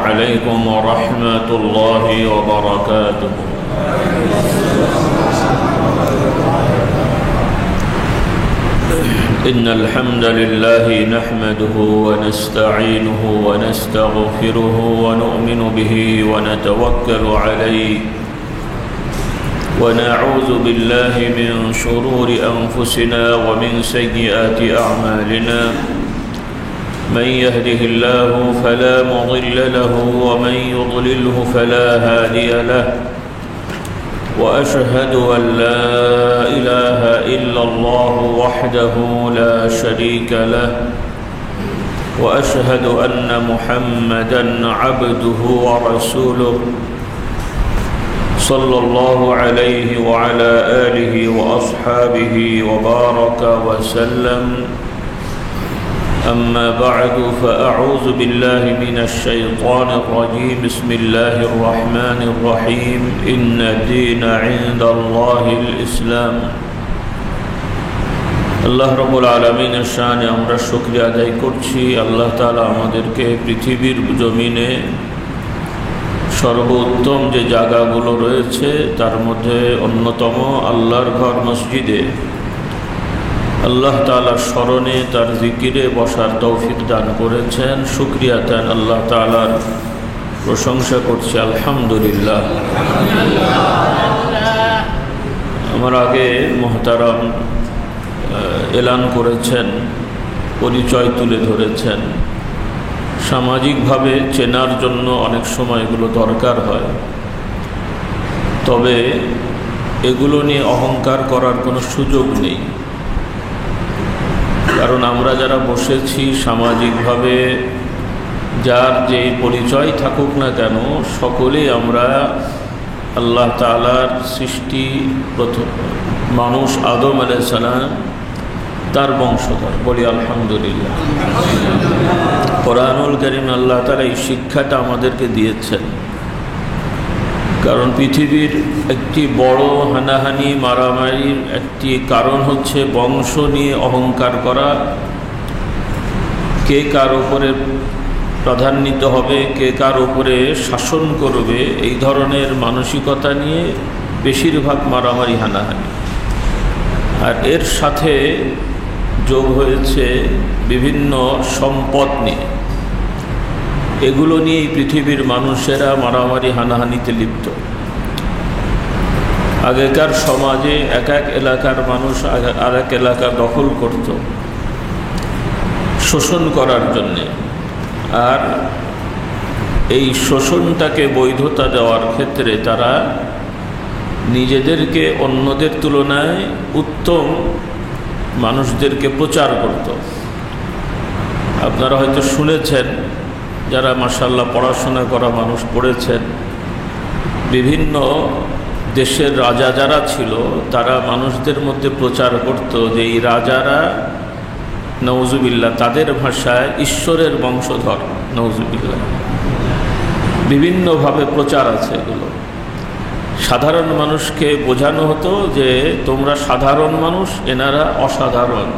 عليكم ورحمة الله وبركاته. إن الحمد لله نحمده ونستعينه ونستغفره ونؤمن به ونتوكل عليه ونعوذ بالله من شرور أنفسنا ومن سيئات أعمالنا. من يهده الله فلا مضل له ومن يضلله فلا هادي له. وأشهد أن لا إله إلا الله وحده لا شريك له. وأشهد أن محمدًا عبده ورسوله صلى الله عليه وعلى آله وأصحابه وبارك وسلم. أما بعد فأعوذ بالله من الشيطان الرجيم. بسم الله الرحمن الرحيم. إن الدين عند الله الإسلام. আল্লাহ রাব্বুল আলামিনের শানে আমরা শুকরিয়া আদায় করছি। আল্লাহ তাআলা আমাদেরকে পৃথিবীর জমিনে সর্বোত্তম যে জায়গাগুলো রয়েছে তার মধ্যে অন্যতম আল্লাহর ঘর মসজিদে আল্লাহ তাআলার স্মরণে তার জিকিরে বসার তৌফিক দান করেছেন। শুকরিয়া দেন আল্লাহ তাআলার, প্রশংসা করছি আলহামদুলিল্লাহ। আমার আগে মুহতারাম এলান করেছেন, পরিচয় তুলে ধরেছেন। সামাজিকভাবে চেনার জন্য অনেক সময় এগুলো দরকার হয়, তবে এগুলো নিয়ে অহংকার করার কোনো সুযোগ নেই। কারণ আমরা যারা বসেছি সামাজিকভাবে যার যে পরিচয় থাকুক না কেন, সকলেই আমরা আল্লাহ তাআলার সৃষ্টি প্রথম মানুষ আদম আলাইহিস সালাম তার বংশধর, বলি আলহামদুলিল্লাহ। কোরআনুল কারীম আল্লাহ তাআলা এই শিক্ষাটা আমাদেরকে দিয়েছেন। কারণ পৃথিবীর একটি বড় হানাহানি মারামারির একটি কারণ হচ্ছে বংশ নিয়ে অহংকার করা। কে কার উপরে প্রাধান্বিত হবে, কে কার উপরে শাসন করবে, এই ধরনের মানসিকতা নিয়ে বেশিরভাগ মারামারি হানাহানি। আর এর সাথে যোগ হয়েছে বিভিন্ন সম্পদ নিয়ে। এগুলো নিয়েই পৃথিবীর মানুষেরা মারামারি হানাহানিতে লিপ্ত। আগেকার সমাজে এক এক এলাকার মানুষ আর এক এলাকা দখল করত শোষণ করার জন্যে, আর এই শোষণটাকে বৈধতা দেওয়ার ক্ষেত্রে তারা নিজেদেরকে অন্যদের তুলনায় উত্তম মানুষদেরকে প্রচার করত। আপনারা হয়তো শুনেছেন, যারা মাশাআল্লাহ পড়াশোনা করা মানুষ পড়েছেন, বিভিন্ন দেশের রাজা যারা ছিল তারা মানুষদের মধ্যে প্রচার করত যে এই রাজারা নওজুবিল্লাহ, তাদের ভাষায় ঈশ্বরের বংশধর, নওজুবিল্লাহ। বিভিন্নভাবে প্রচার আছে এগুলো। সাধারণ মানুষকে বোঝানো হতো যে তোমরা সাধারণ মানুষ, এনারা অসাধারণ,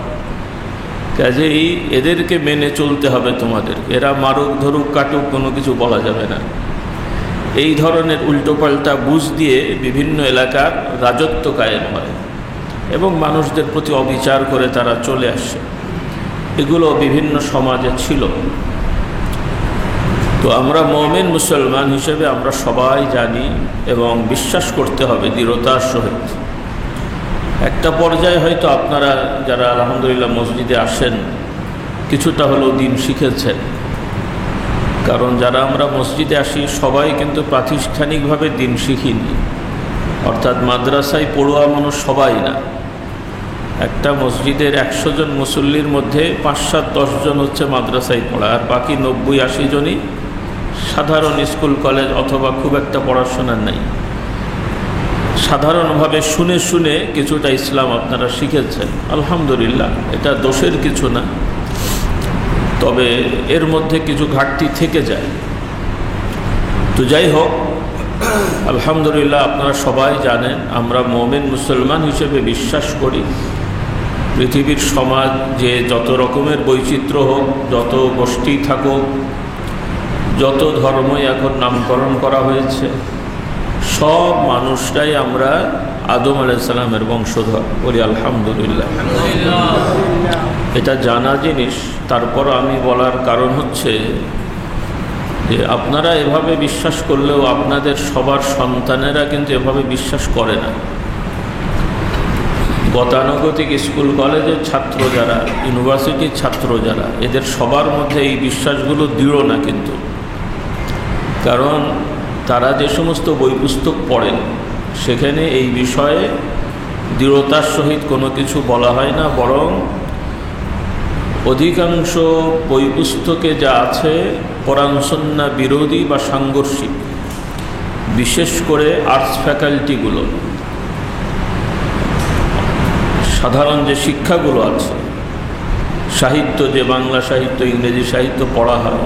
কাজেই এদেরকে মেনে চলতে হবে তোমাদের, এরা মারুক ধরুক কাটুক কোনো কিছু বলা যাবে না। এই ধরনের উল্টোপাল্টা বুঝ দিয়ে বিভিন্ন এলাকার রাজত্ব কায়েম হয় এবং মানুষদের প্রতি অবিচার করে তারা চলে আসে। এগুলো বিভিন্ন সমাজে ছিল। তো আমরা মুমিন মুসলমান হিসেবে আমরা সবাই জানি এবং বিশ্বাস করতে হবে দৃঢ়তার সহিত। একটা পর্যায়ে হয়তো আপনারা যারা আলহামদুলিল্লাহ মসজিদে আসেন কিছুটা হলেও দিন শিখেছেন। কারণ যারা আমরা মসজিদে আসি সবাই কিন্তু প্রাতিষ্ঠানিকভাবে দিন শিখিনি, অর্থাৎ মাদ্রাসায় পড়ুয়া মানুষ সবাই না। একটা মসজিদের 100 জন মুসল্লির মধ্যে 5-7-10 জন হচ্ছে মাদ্রাসায় পড়া, আর বাকি 90-80 জনই সাধারণ স্কুল কলেজ অথবা খুব একটা পড়াশোনা নেই। সাধারণভাবে শুনে শুনে কিছুটা ইসলাম আপনারা শিখেছেন, আলহামদুলিল্লাহ, এটা দোষের কিছু না। তবে এর মধ্যে কিছু ঘাটতি থেকে যায়। তো যাই হোক, আলহামদুলিল্লাহ আপনারা সবাই জানেন আমরা মুমিন মুসলমান হিসেবে বিশ্বাস করি পৃথিবীর সমাজ যে যত রকমের বৈচিত্র্য হোক, যত গোষ্ঠী থাকুক, যত ধর্মই এখন নামকরণ করা হয়েছে সব মানুষরাই আমরা আদম আলাইহিস সালামের বংশধর, বলি আলহামদুলিল্লাহ। এটা জানা জিনিস, তারপর আমি বলার কারণ হচ্ছে যে আপনারা এভাবে বিশ্বাস করলেও আপনাদের সবার সন্তানেরা কিন্তু এভাবে বিশ্বাস করে না। গতানুগতিক স্কুল কলেজের ছাত্র যারা, ইউনিভার্সিটির ছাত্র যারা, এদের সবার মধ্যে এই বিশ্বাসগুলো দৃঢ় না কিন্তু। কারণ তারা যে সমস্ত বই পুস্তক পড়েন সেখানে এই বিষয়ে দৃঢ়তার সহিত কোনো কিছু বলা হয় না, বরং অধিকাংশ বই পুস্তকে যা আছে কোরআন সুন্নাহ বিরোধী বা সাংঘর্ষিক, বিশেষ করে আর্টস ফ্যাকাল্টিগুলো, সাধারণ যে শিক্ষাগুলো আছে, সাহিত্য, যে বাংলা সাহিত্য, ইংরেজি সাহিত্য পড়া হয়,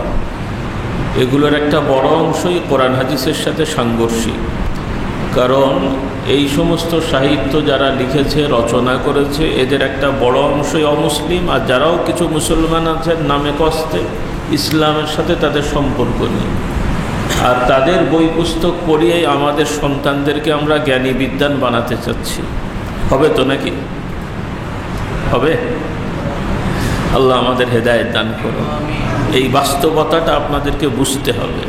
এগুলোর একটা বড় অংশই কোরআন হাদিসের সাথে সাংঘর্ষিক। কারণ এই সমস্ত সাহিত্য যারা লিখেছে, রচনা করেছে, এদের একটা বড় অংশই অমুসলিম, আর যারাও কিছু মুসলমান আছেন নামে কস্তে, ইসলামের সাথে তাদের সম্পর্ক নেই। আর তাদের বই পুস্তক পড়িয়েই আমাদের সন্তানদেরকে আমরা জ্ঞানী বিদ্বান বানাতে চাচ্ছি। হবে তো নাকি? হবে? আল্লাহ আমাদের হেদায়েত দান করুন। এই বাস্তবতাটা আপনাদেরকে বুঝতে হবে।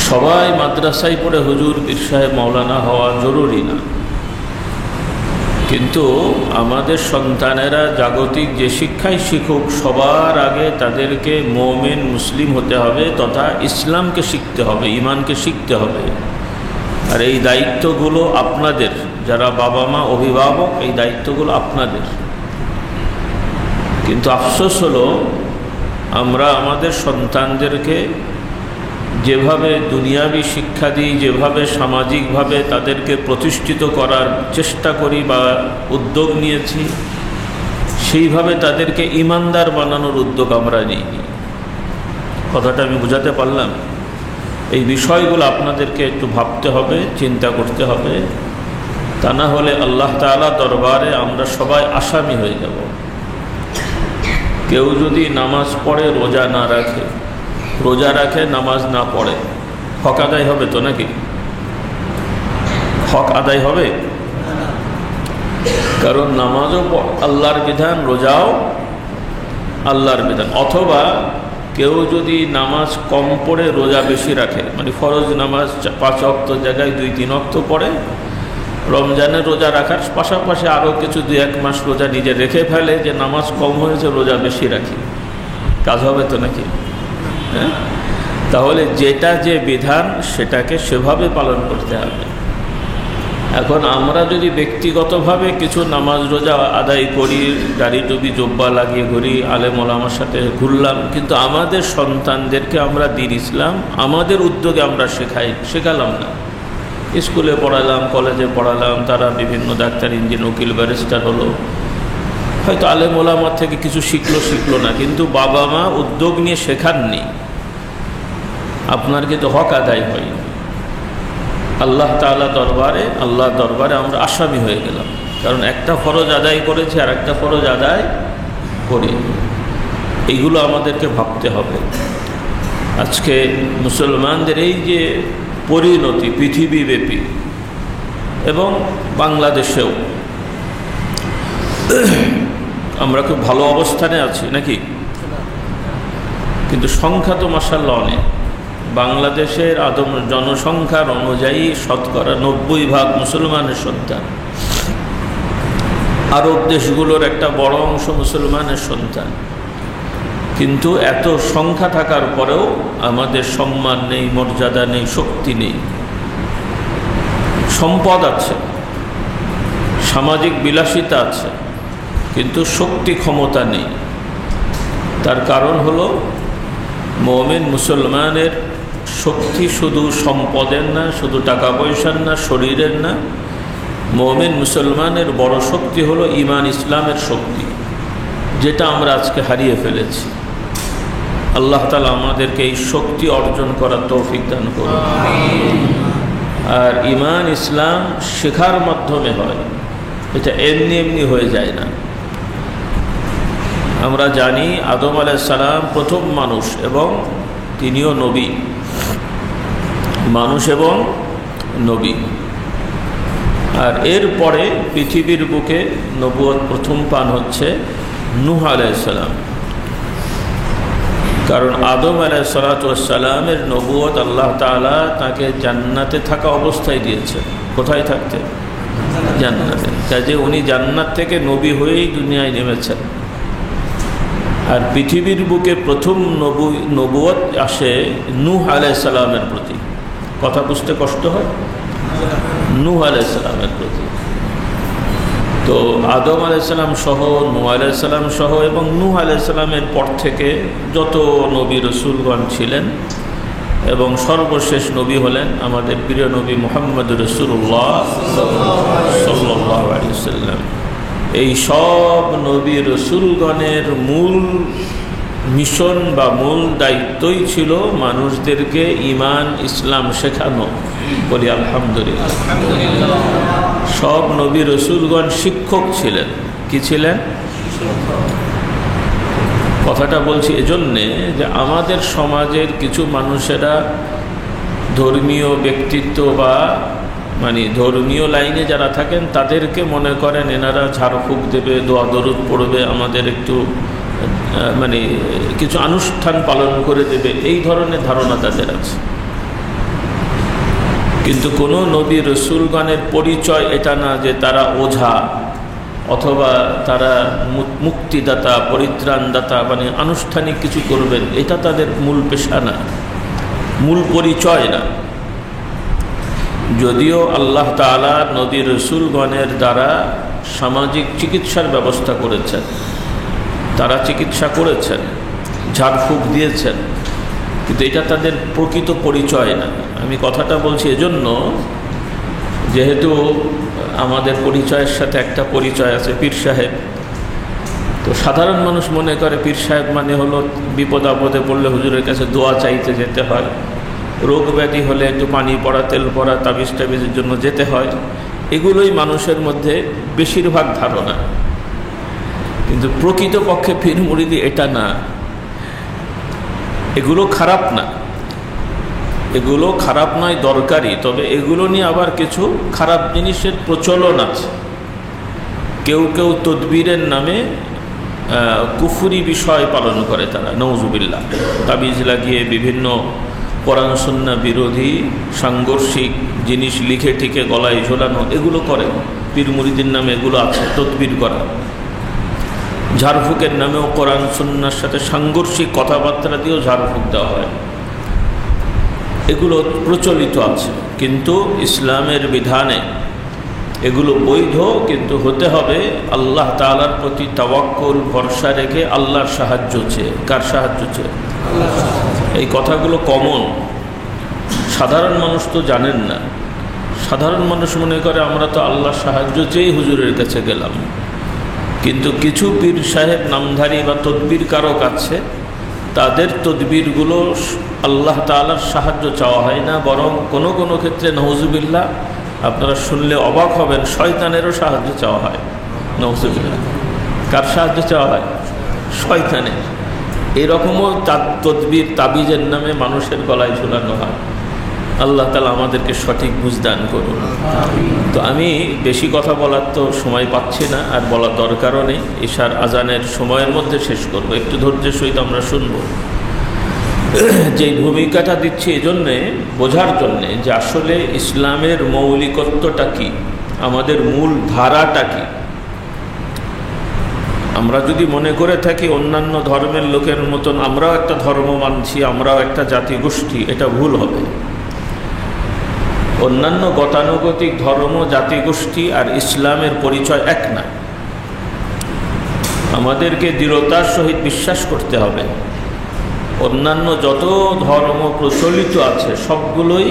সবাই মাদ্রাসায় পড়ে হুজুর, পীর সাহেব, মাওলানা হওয়া জরুরি না, কিন্তু আমাদের সন্তানেরা জাগতিক যে শিক্ষাই শিখুক, সবার আগে তাদেরকে মুমিন মুসলিম হতে হবে, তথা ইসলামকে শিখতে হবে, ঈমানকে শিখতে হবে। আর এই দায়িত্বগুলো আপনাদের, যারা বাবা মা, অভিভাবক, এই দায়িত্বগুলো আপনাদের। কিন্তু আফসোস হলো আমরা আমাদের সন্তানদেরকে যেভাবে দুনিয়াবি শিক্ষা দিই, যেভাবে সামাজিকভাবে তাদেরকে প্রতিষ্ঠিত করার চেষ্টা করি বা উদ্যোগ নিয়েছি, সেইভাবে তাদেরকে ঈমানদার বানানোর উদ্যোগ আমরা নিইনি। কথাটা আমি বোঝাতে পারলাম? এই বিষয়গুলো আপনাদেরকে একটু ভাবতে হবে, চিন্তা করতে হবে, তা না হলে আল্লাহ তাআলা দরবারে আমরা সবাই আসামি হয়ে যাব। কেউ যদি নামাজ পড়ে, রোজা না রাখে, রোজা রাখে, নামাজ না পড়ে, হক আদায় হবে তো নাকি? হক আদায় হবে? কারণ নামাজও আল্লাহর বিধান, রোজাও আল্লাহর বিধান। অথবা কেউ যদি নামাজ কম পড়ে, রোজা বেশি রাখে, মানে ফরজ নামাজ 5 ওয়াক্ত জায়গায় 2-3 ওয়াক্ত পড়ে, রমজানের রোজা রাখার পাশাপাশি আরও কিছু 2-1 মাস রোজা নিজে রেখে ফেলে, যে নামাজ কম হয়েছে, রোজা বেশি রাখি, কাজ হবে তো নাকি? হ্যাঁ, তাহলে যেটা যে বিধান সেটাকে সেভাবে পালন করতে হবে। এখন আমরা যদি ব্যক্তিগতভাবে কিছু নামাজ রোজা আদায় করি, দাড়ি টুপি জোব্বা লাগিয়ে ঘুরি, আলেম ওলামার সাথে ঘুরলাম, কিন্তু আমাদের সন্তানদেরকে আমরা দ্বীন ইসলাম আমাদের উদ্যোগে আমরা শেখালাম না। স্কুলে পড়ালাম, কলেজে পড়ালাম, তারা বিভিন্ন ডাক্তার, ইঞ্জিনিয়ার, উকিল, ব্যারিস্টার হলো, হয়তো আলেম ওলামার থেকে কিছু শিখলো না, কিন্তু বাবা মা উদ্যোগ নিয়ে শেখাননি, আপনার কিন্তু হক আদায় হয়নি। আল্লাহ দরবারে আমরা আসামি হয়ে গেলাম, কারণ একটা ফরজ আদায় করেছি আর একটা ফরজ আদায় করি। এইগুলো আমাদেরকে ভাবতে হবে। আজকে মুসলমানদের এই যে পরিণতি পৃথিবীব্যাপী এবং বাংলাদেশেও, আমরা খুব ভালো অবস্থানে আছি নাকি? কিন্তু সংখ্যা তো মাশাআল্লাহ অনেক। বাংলাদেশের জনসংখ্যার অনুযায়ী শতকরা 90% মুসলমানের সন্তান। আরব দেশগুলোর একটা বড় অংশ মুসলমানের সন্তান। কিন্তু এত সংখ্যা থাকার পরেও আমাদের সম্মান নেই, মর্যাদা নেই, শক্তি নেই। সম্পদ আছে, সামাজিক বিলাসিতা আছে, কিন্তু শক্তি ক্ষমতা নেই। তার কারণ হলো মুমিন মুসলমানের শক্তি শুধু সম্পদের না, শুধু টাকা পয়সার না, শরীরের না। মুমিন মুসলমানের বড় শক্তি হলো ঈমান, ইসলামের শক্তি, যেটা আমরা আজকে হারিয়ে ফেলেছি। আল্লাহ তাআলা আমাদেরকে এই শক্তি অর্জন করার তৌফিক দান করুন। আর ঈমান ইসলাম শেখার মাধ্যমে হয়, এটা এমনি এমনি হয়ে যায় না। আমরা জানি আদম আলাইহিস সালাম প্রথম মানুষ এবং তিনিও নবী, মানুষ এবং নবী। আর এরপরে পৃথিবীর বুকে নবুয়ত প্রথম পান হচ্ছে নূহ আলাইহিস সালাম। কারণ আদম আলাইহিসসালামের নবুয়ত আল্লাহ তাআলা তাকে জান্নাতে থাকা অবস্থায় দিয়েছেন। কোথায় থাকতে? জান্নাতে। কাজে উনি জান্নাত থেকে নবী হয়েই দুনিয়ায় নেমেছেন। আর পৃথিবীর বুকে প্রথম নবুয়ত আসে নূহ আলাইহিস সালামের প্রতি। কথা বুঝতে কষ্ট হয়? নূহ আলাইহিস সালামের প্রতি। তো আদম আলাইহিস সালাম সহ, নূহ আলাইহিস সালাম সহ এবং নূহ আলাইহিস সালামের পর থেকে যত নবী রসুলগণ ছিলেন এবং সর্বশেষ নবী হলেন আমাদের প্রিয় নবী মুহাম্মদ রাসূলুল্লাহ সাল্লাল্লাহু আলাইহি ওয়াসাল্লাম। এই সব নবী রসুলগণের মূল মিশন বা মূল দায়িত্বই ছিল মানুষদেরকে ঈমান ইসলাম শেখানো। বলি আলহামদুলিল্লাহ। সব নবী রসুলগণ শিক্ষক ছিলেন। কি ছিলেন? কথাটা বলছি এজন্যে যে আমাদের সমাজের কিছু মানুষেরা ধর্মীয় ব্যক্তিত্ব বা ধর্মীয় লাইনে যারা থাকেন তাদেরকে মনে করেন এনারা ঝাড়ফুঁক দেবে, দোয়া দরুদ পড়বে, আমাদের একটু কিছু অনুষ্ঠান পালন করে দেবে, এই ধরনের ধারণা তাদের আছে। কিন্তু কোনো নবী রসুলগণের পরিচয় এটা না যে তারা ওঝা অথবা তারা মুক্তিদাতা, পরিত্রাণদাতা, আনুষ্ঠানিক কিছু করবেন, এটা তাদের মূল পেশা না, মূল পরিচয় না। যদিও আল্লাহ তাআলা নবী রসুলগণের দ্বারা সামাজিক চিকিৎসার ব্যবস্থা করেছেন, তারা চিকিৎসা করেছেন, ঝাড়ফুঁক দিয়েছেন, কিন্তু এটা তাদের প্রকৃত পরিচয় না। আমি কথাটা বলছি এজন্য যেহেতু আমাদের পরিচয়ের সাথে একটা পরিচয় আছে পীর সাহেব। তো সাধারণ মানুষ মনে করে পীর সাহেব মানে হলো বিপদ আপদে পড়লে হুজুরের কাছে দোয়া চাইতে যেতে হয়, রোগ ব্যাধি হলে একটু পানি পড়া, তেল পড়া, তাবিজ টাবিজের জন্য যেতে হয়। এগুলোই মানুষের মধ্যে বেশিরভাগ ধারণা। কিন্তু প্রকৃতপক্ষে পীর মুরিদি এটা না। এগুলো খারাপ না, এগুলো খারাপ নয়, দরকারি। তবে এগুলো নিয়ে আবার কিছু খারাপ জিনিসের প্রচলন আছে। কেউ কেউ তদবিরের নামে কুফরি বিষয় পালন করে, তারা নওজুবিল্লাহ, তাবিজ লাগিয়ে বিভিন্ন কোরআন সুন্নাহ বিরোধী সাংঘর্ষিক জিনিস লিখে টিকে গলায় ঝোলানো, এগুলো করে। পীর মুরিদির নামে এগুলো আছে, তদবির করা। ঝাড়ফুঁকের নামেও কোরআন সুন্নাহর সাথে সাংঘর্ষিক কথাবার্তা দিয়েও ঝাড়ফুঁক দেওয়া হয়। এগুলো প্রচলিত আছে, কিন্তু ইসলামের বিধানে এগুলো বৈধ, কিন্তু হতে হবে আল্লাহ তাআলার প্রতি তাওয়াক্কুল, ভরসা রেখে আল্লাহর সাহায্য চেয়ে। কার সাহায্য চেয়ে? এই কথাগুলো কমন, সাধারণ মানুষ তো জানেন না। সাধারণ মানুষ মনে করে আমরা তো আল্লাহর সাহায্য চেয়েই হুজুরের কাছে গেলাম। কিন্তু কিছু পীর সাহেব নামধারী বা তদবির কারক আছে, তাদের তদবিরগুলো আল্লাহ তাআলার সাহায্য চাওয়া হয় না, বরং কোনো কোনো ক্ষেত্রে নাউজুবিল্লাহ, আপনারা শুনলে অবাক হবেন, শয়তানেরও সাহায্য চাওয়া হয়। নাউজুবিল্লাহ। কার সাহায্য চাওয়া হয়? শয়তানের। এরকমও তদবির, তাবিজের নামে মানুষের গলায় ঝুলানো হয়। আল্লাহ তাআলা আমাদেরকে সঠিক বুঝদান করুন। তো আমি বেশি কথা বলার তো সময় পাচ্ছি না, আর বলার দরকারও নেই। ঈশার আজানের সময়ের মধ্যে শেষ করব। একটু ধৈর্যের সহিত আমরা শুনব। যেই ভূমিকাটা দিচ্ছি এজন্যে বোঝার জন্যে যে আসলে ইসলামের মৌলিকত্বটা কি, আমাদের মূল ধারাটা কি। আমরা যদি মনে করে থাকি অন্যান্য ধর্মের লোকের মতন আমরাও একটা ধর্ম মানছি, আমরাও একটা জাতিগোষ্ঠী, এটা ভুল হবে। অন্যান্য গতানুগতিক ধর্ম, জাতিগোষ্ঠী আর ইসলামের পরিচয় এক না। আমাদেরকে দৃঢ়তার সহিত বিশ্বাস করতে হবে অন্যান্য যত ধর্ম প্রচলিত আছে সবগুলোই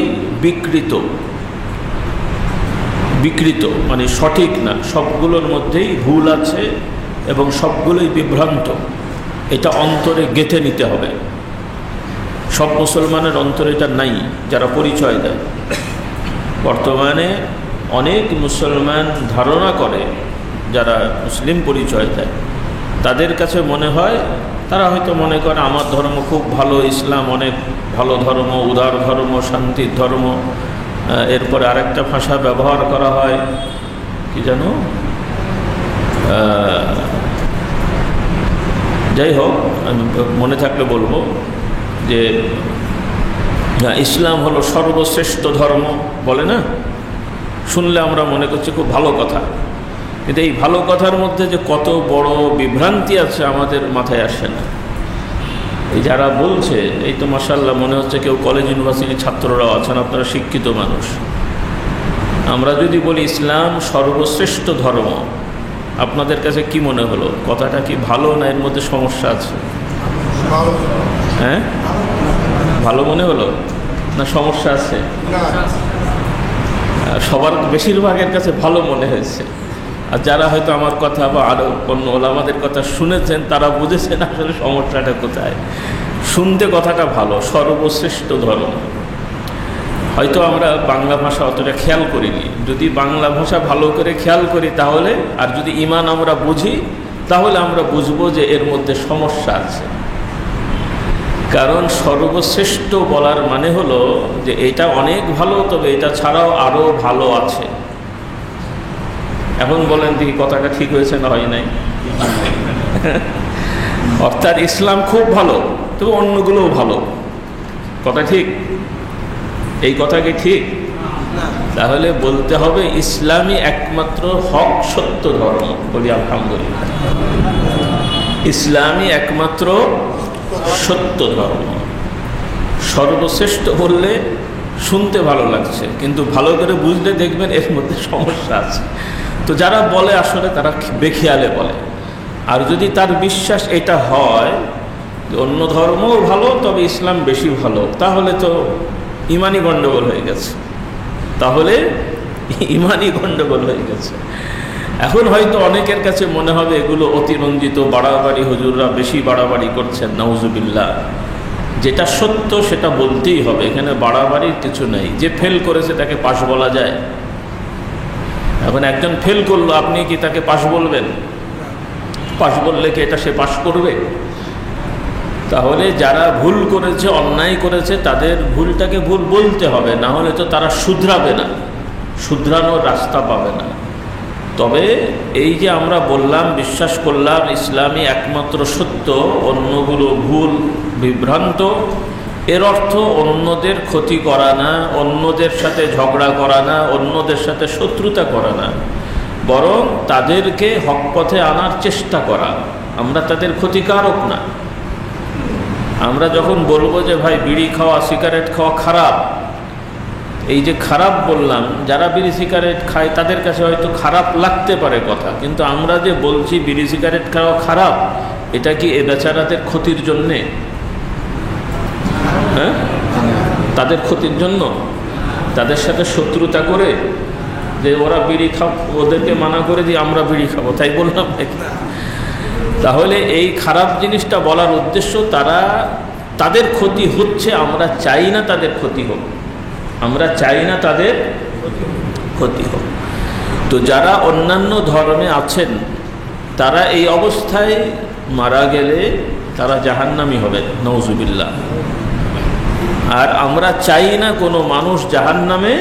বিকৃত, মানে সঠিক না। সবগুলোর মধ্যেই ভুল আছে এবং সবগুলোই বিভ্রান্ত। এটা অন্তরে গেঁথে নিতে হবে। সব মুসলমানের অন্তরে এটা নাই, যারা পরিচয় দেয়। বর্তমানে অনেক মুসলমান ধারণা করে, যারা মুসলিম পরিচয় দেয়, তাদের কাছে মনে হয়, তারা হয়তো মনে করে আমার ধর্ম খুব ভালো, ইসলাম অনেক ভালো ধর্ম, উদার ধর্ম, শান্তির ধর্ম। এরপরে আরেকটা ভাষা ব্যবহার করা হয়, কি জানো, যাই হোক আমি মনে থাকলে বলবো যে ইসলাম হলো সর্বশ্রেষ্ঠ ধর্ম, বলে না? শুনলে আমরা মনে করছি খুব ভালো কথা, কিন্তু এই ভালো কথার মধ্যে যে কত বড় বিভ্রান্তি আছে আমাদের মাথায় আসে না। এই যারা বলছে, এই তো মাশাআল্লাহ মনে হচ্ছে কেউ কলেজ ইউনিভার্সিটির ছাত্ররাও আছেন, আপনারা শিক্ষিত মানুষ। আমরা যদি বলি ইসলাম সর্বশ্রেষ্ঠ ধর্ম, আপনাদের কাছে কি মনে হলো? কথাটা কি ভালো, না এর মধ্যে সমস্যা আছে? হ্যাঁ, ভালো মনে হলো না সমস্যা আছে? সবার বেশিরভাগের কাছে ভালো মনে হয়েছে। আর যারা হয়তো আমার কথা বা আরও অন্য ওলামাদের কথা শুনেছেন, তারা বুঝেছেন আসলে সমস্যাটা কোথায়। শুনতে কথাটা ভালো, সর্বশ্রেষ্ঠ ধর্ম। হয়তো আমরা বাংলা ভাষা অতটা খেয়াল করিনি। যদি বাংলা ভাষা ভালো করে খেয়াল করি তাহলে, আর যদি ঈমান আমরা বুঝি তাহলে আমরা বুঝবো যে এর মধ্যে সমস্যা আছে। কারণ সর্বশ্রেষ্ঠ বলার মানে হলো যে এটা অনেক ভালো, তবে এটা ছাড়াও আরও ভালো আছে। এখন বলেন দেখি কথাটা ঠিক হয়েছে না হয় নাই? অর্থাৎ ইসলাম খুব ভালো, তবে অন্যগুলোও ভালো। কথা ঠিক? এই কথা কি ঠিক? তাহলে বলতে হবে ইসলামই একমাত্র হক সত্য ধর্ম। বলি আলহামদুলিল্লাহ, ইসলামই একমাত্র সত্য ধর্ম। সর্বশ্রেষ্ঠ বললে শুনতে ভালো লাগছে, কিন্তু ভালো করে বুঝলে দেখবেন এর মধ্যে সমস্যা আছে। তো যারা বলে আসলে তারা বেখেয়ালে বলে। আর যদি তার বিশ্বাস এটা হয় যে অন্য ধর্মও ভালো তবে ইসলাম বেশি ভালো, তাহলে তো ইমানি গণ্ডগোল হয়ে গেছে। তাহলে ইমানি গণ্ডগোল হয়ে গেছে। এখন হয়তো অনেকের কাছে মনে হবে এগুলো অতিরঞ্জিত বাড়াবাড়ি, হুজুররা বেশি বাড়াবাড়ি করছেন, নাউজুবিল্লাহ। যেটা সত্য সেটা বলতেই হবে, এখানে বাড়াবাড়ির কিছু নেই। যে ফেল করেছে তাকে পাশ বলা যায়? এখন একজন ফেল করলো, আপনি কি তাকে পাশ বলবেন? পাশ বললে কি এটা সে পাশ করবে? তাহলে যারা ভুল করেছে, অন্যায় করেছে, তাদের ভুলটাকে ভুল বলতে হবে, না হলে তো তারা শুধরাবে না, শুধরানোর রাস্তা পাবে না। তবে এই যে আমরা বললাম, বিশ্বাস করলাম ইসলামই একমাত্র সত্য, অন্যগুলো ভুল বিভ্রান্ত, এর অর্থ অন্যদের ক্ষতি করা না, অন্যদের সাথে ঝগড়া করা না, অন্যদের সাথে শত্রুতা করা না, বরং তাদেরকে হক পথে আনার চেষ্টা করা। আমরা তাদের ক্ষতিকারক না। আমরা যখন বলবো যে ভাই বিড়ি খাওয়া, সিগারেট খাওয়া খারাপ, এই যে খারাপ বললাম, যারা বিড়ি সিগারেট খায় তাদের কাছে হয়তো খারাপ লাগতে পারে কথা, কিন্তু আমরা যে বলছি বিড়ি সিগারেট খাওয়া খারাপ, এটা কি এ বেচারাদের ক্ষতির জন্যে? হ্যাঁ, তাদের ক্ষতির জন্য? তাদের সাথে শত্রুতা করে যে ওরা বিড়ি খাও, ওদেরকে মানা করে দিয়ে আমরা বিড়ি খাবো, তাই বললাম নাকি? তাহলে এই খারাপ জিনিসটা বলার উদ্দেশ্য, তাদের ক্ষতি হচ্ছে, আমরা চাই না তাদের ক্ষতি হোক, আমরা চাই না তাদের ক্ষতি হোক। তো যারা অন্যান্য ধর্মে আছেন তারা এই অবস্থায় মারা গেলে তারা জাহান্নামী হবে, নাউজুবিল্লাহ। আর আমরা চাই না কোনো মানুষ জাহান্নামে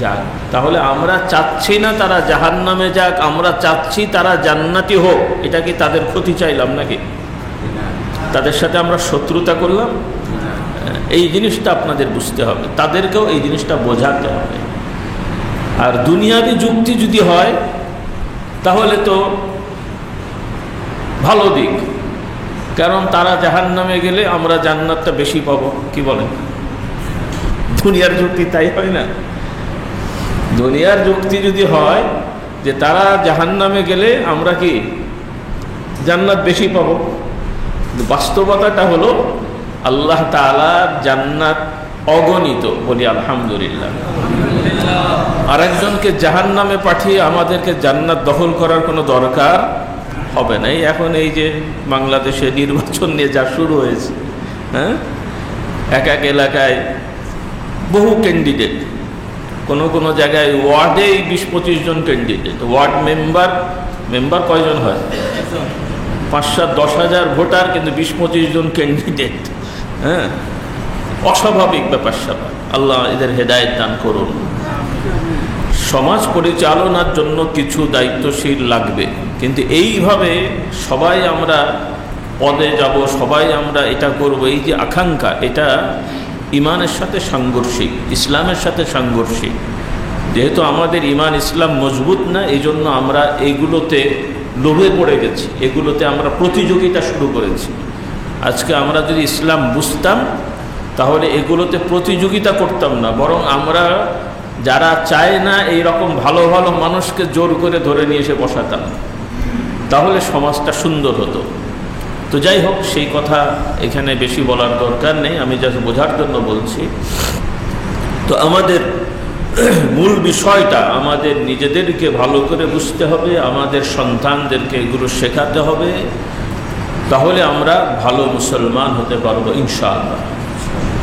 যাক। তাহলে আমরা চাচ্ছি না তারা জাহান্নামে যাক, আমরা চাচ্ছি তারা জান্নাতি হোক। এটা কি তাদের ক্ষতি চাইলাম নাকি? তাদের সাথে আমরা শত্রুতা করলাম? এই জিনিসটা আপনাদের বুঝতে হবে, তাদেরকেও এই জিনিসটা বোঝাতে হবে। আর দুনিয়াবি যুক্তি যদি হয় তাহলে তো ভালো দিক, কারণ তারা জাহান্নামে গেলে আমরা জান্নাতটা বেশি পাবো। কি বলেন? দুনিয়ার যুক্তি তাই হয় না? দুনিয়ার যুক্তি যদি হয় যে তারা জাহান্নামে গেলে আমরা কি জান্নাত বেশি পাবো, বাস্তবতাটা হলো আল্লাহ তাআলার জান্নাত অগণিত। বলি আলহামদুলিল্লাহ। আরেকজনকে জাহান্নামে পাঠিয়ে আমাদেরকে জান্নাত দখল করার কোনো দরকার হবে না। এখন এই যে বাংলাদেশে নির্বাচন নিয়ে যা শুরু হয়েছে, হ্যাঁ, এক এক এলাকায় বহু ক্যান্ডিডেট, কোনো জায়গায় ওয়ার্ডেই 20-25 জন ক্যান্ডিডেট। ওয়ার্ড মেম্বার কয়জন হয়? 5-7, 10,000 ভোটার, কিন্তু 20-25 জন ক্যান্ডিডেট। হ্যাঁ, অস্বাভাবিক ব্যাপার স্যাপার। আল্লাহ এদের হেদায়েত দান করুন। সমাজ পরিচালনার জন্য কিছু দায়িত্বশীল লাগবে, কিন্তু এইভাবে সবাই আমরা পদে যাব, সবাই আমরা এটা করব, এই যে আকাঙ্ক্ষা, এটা ইমানের সাথে সাংঘর্ষিক, ইসলামের সাথে সাংঘর্ষিক। যেহেতু আমাদের ইমান ইসলাম মজবুত না, এই জন্য আমরা এইগুলোতে লোভে পড়ে গেছি, এগুলোতে আমরা প্রতিযোগিতা শুরু করেছি। আজকে আমরা যদি ইসলাম বুঝতাম তাহলে এগুলোতে প্রতিযোগিতা করতাম না, বরং আমরা যারা চায় না এই রকম ভালো ভালো মানুষকে জোর করে ধরে নিয়ে এসে বসাতাম, তাহলে সমাজটা সুন্দর হতো। তো যাই হোক, সেই কথা এখানে বেশি বলার দরকার নেই, আমি জাস্ট বোঝার জন্য বলছি। তো আমাদের মূল বিষয়টা আমাদের নিজেদেরকে ভালো করে বুঝতে হবে, আমাদের সন্তানদেরকে এগুলো শেখাতে হবে, তাহলে আমরা ভালো মুসলমান হতে পারবো ইনশাআল্লাহ।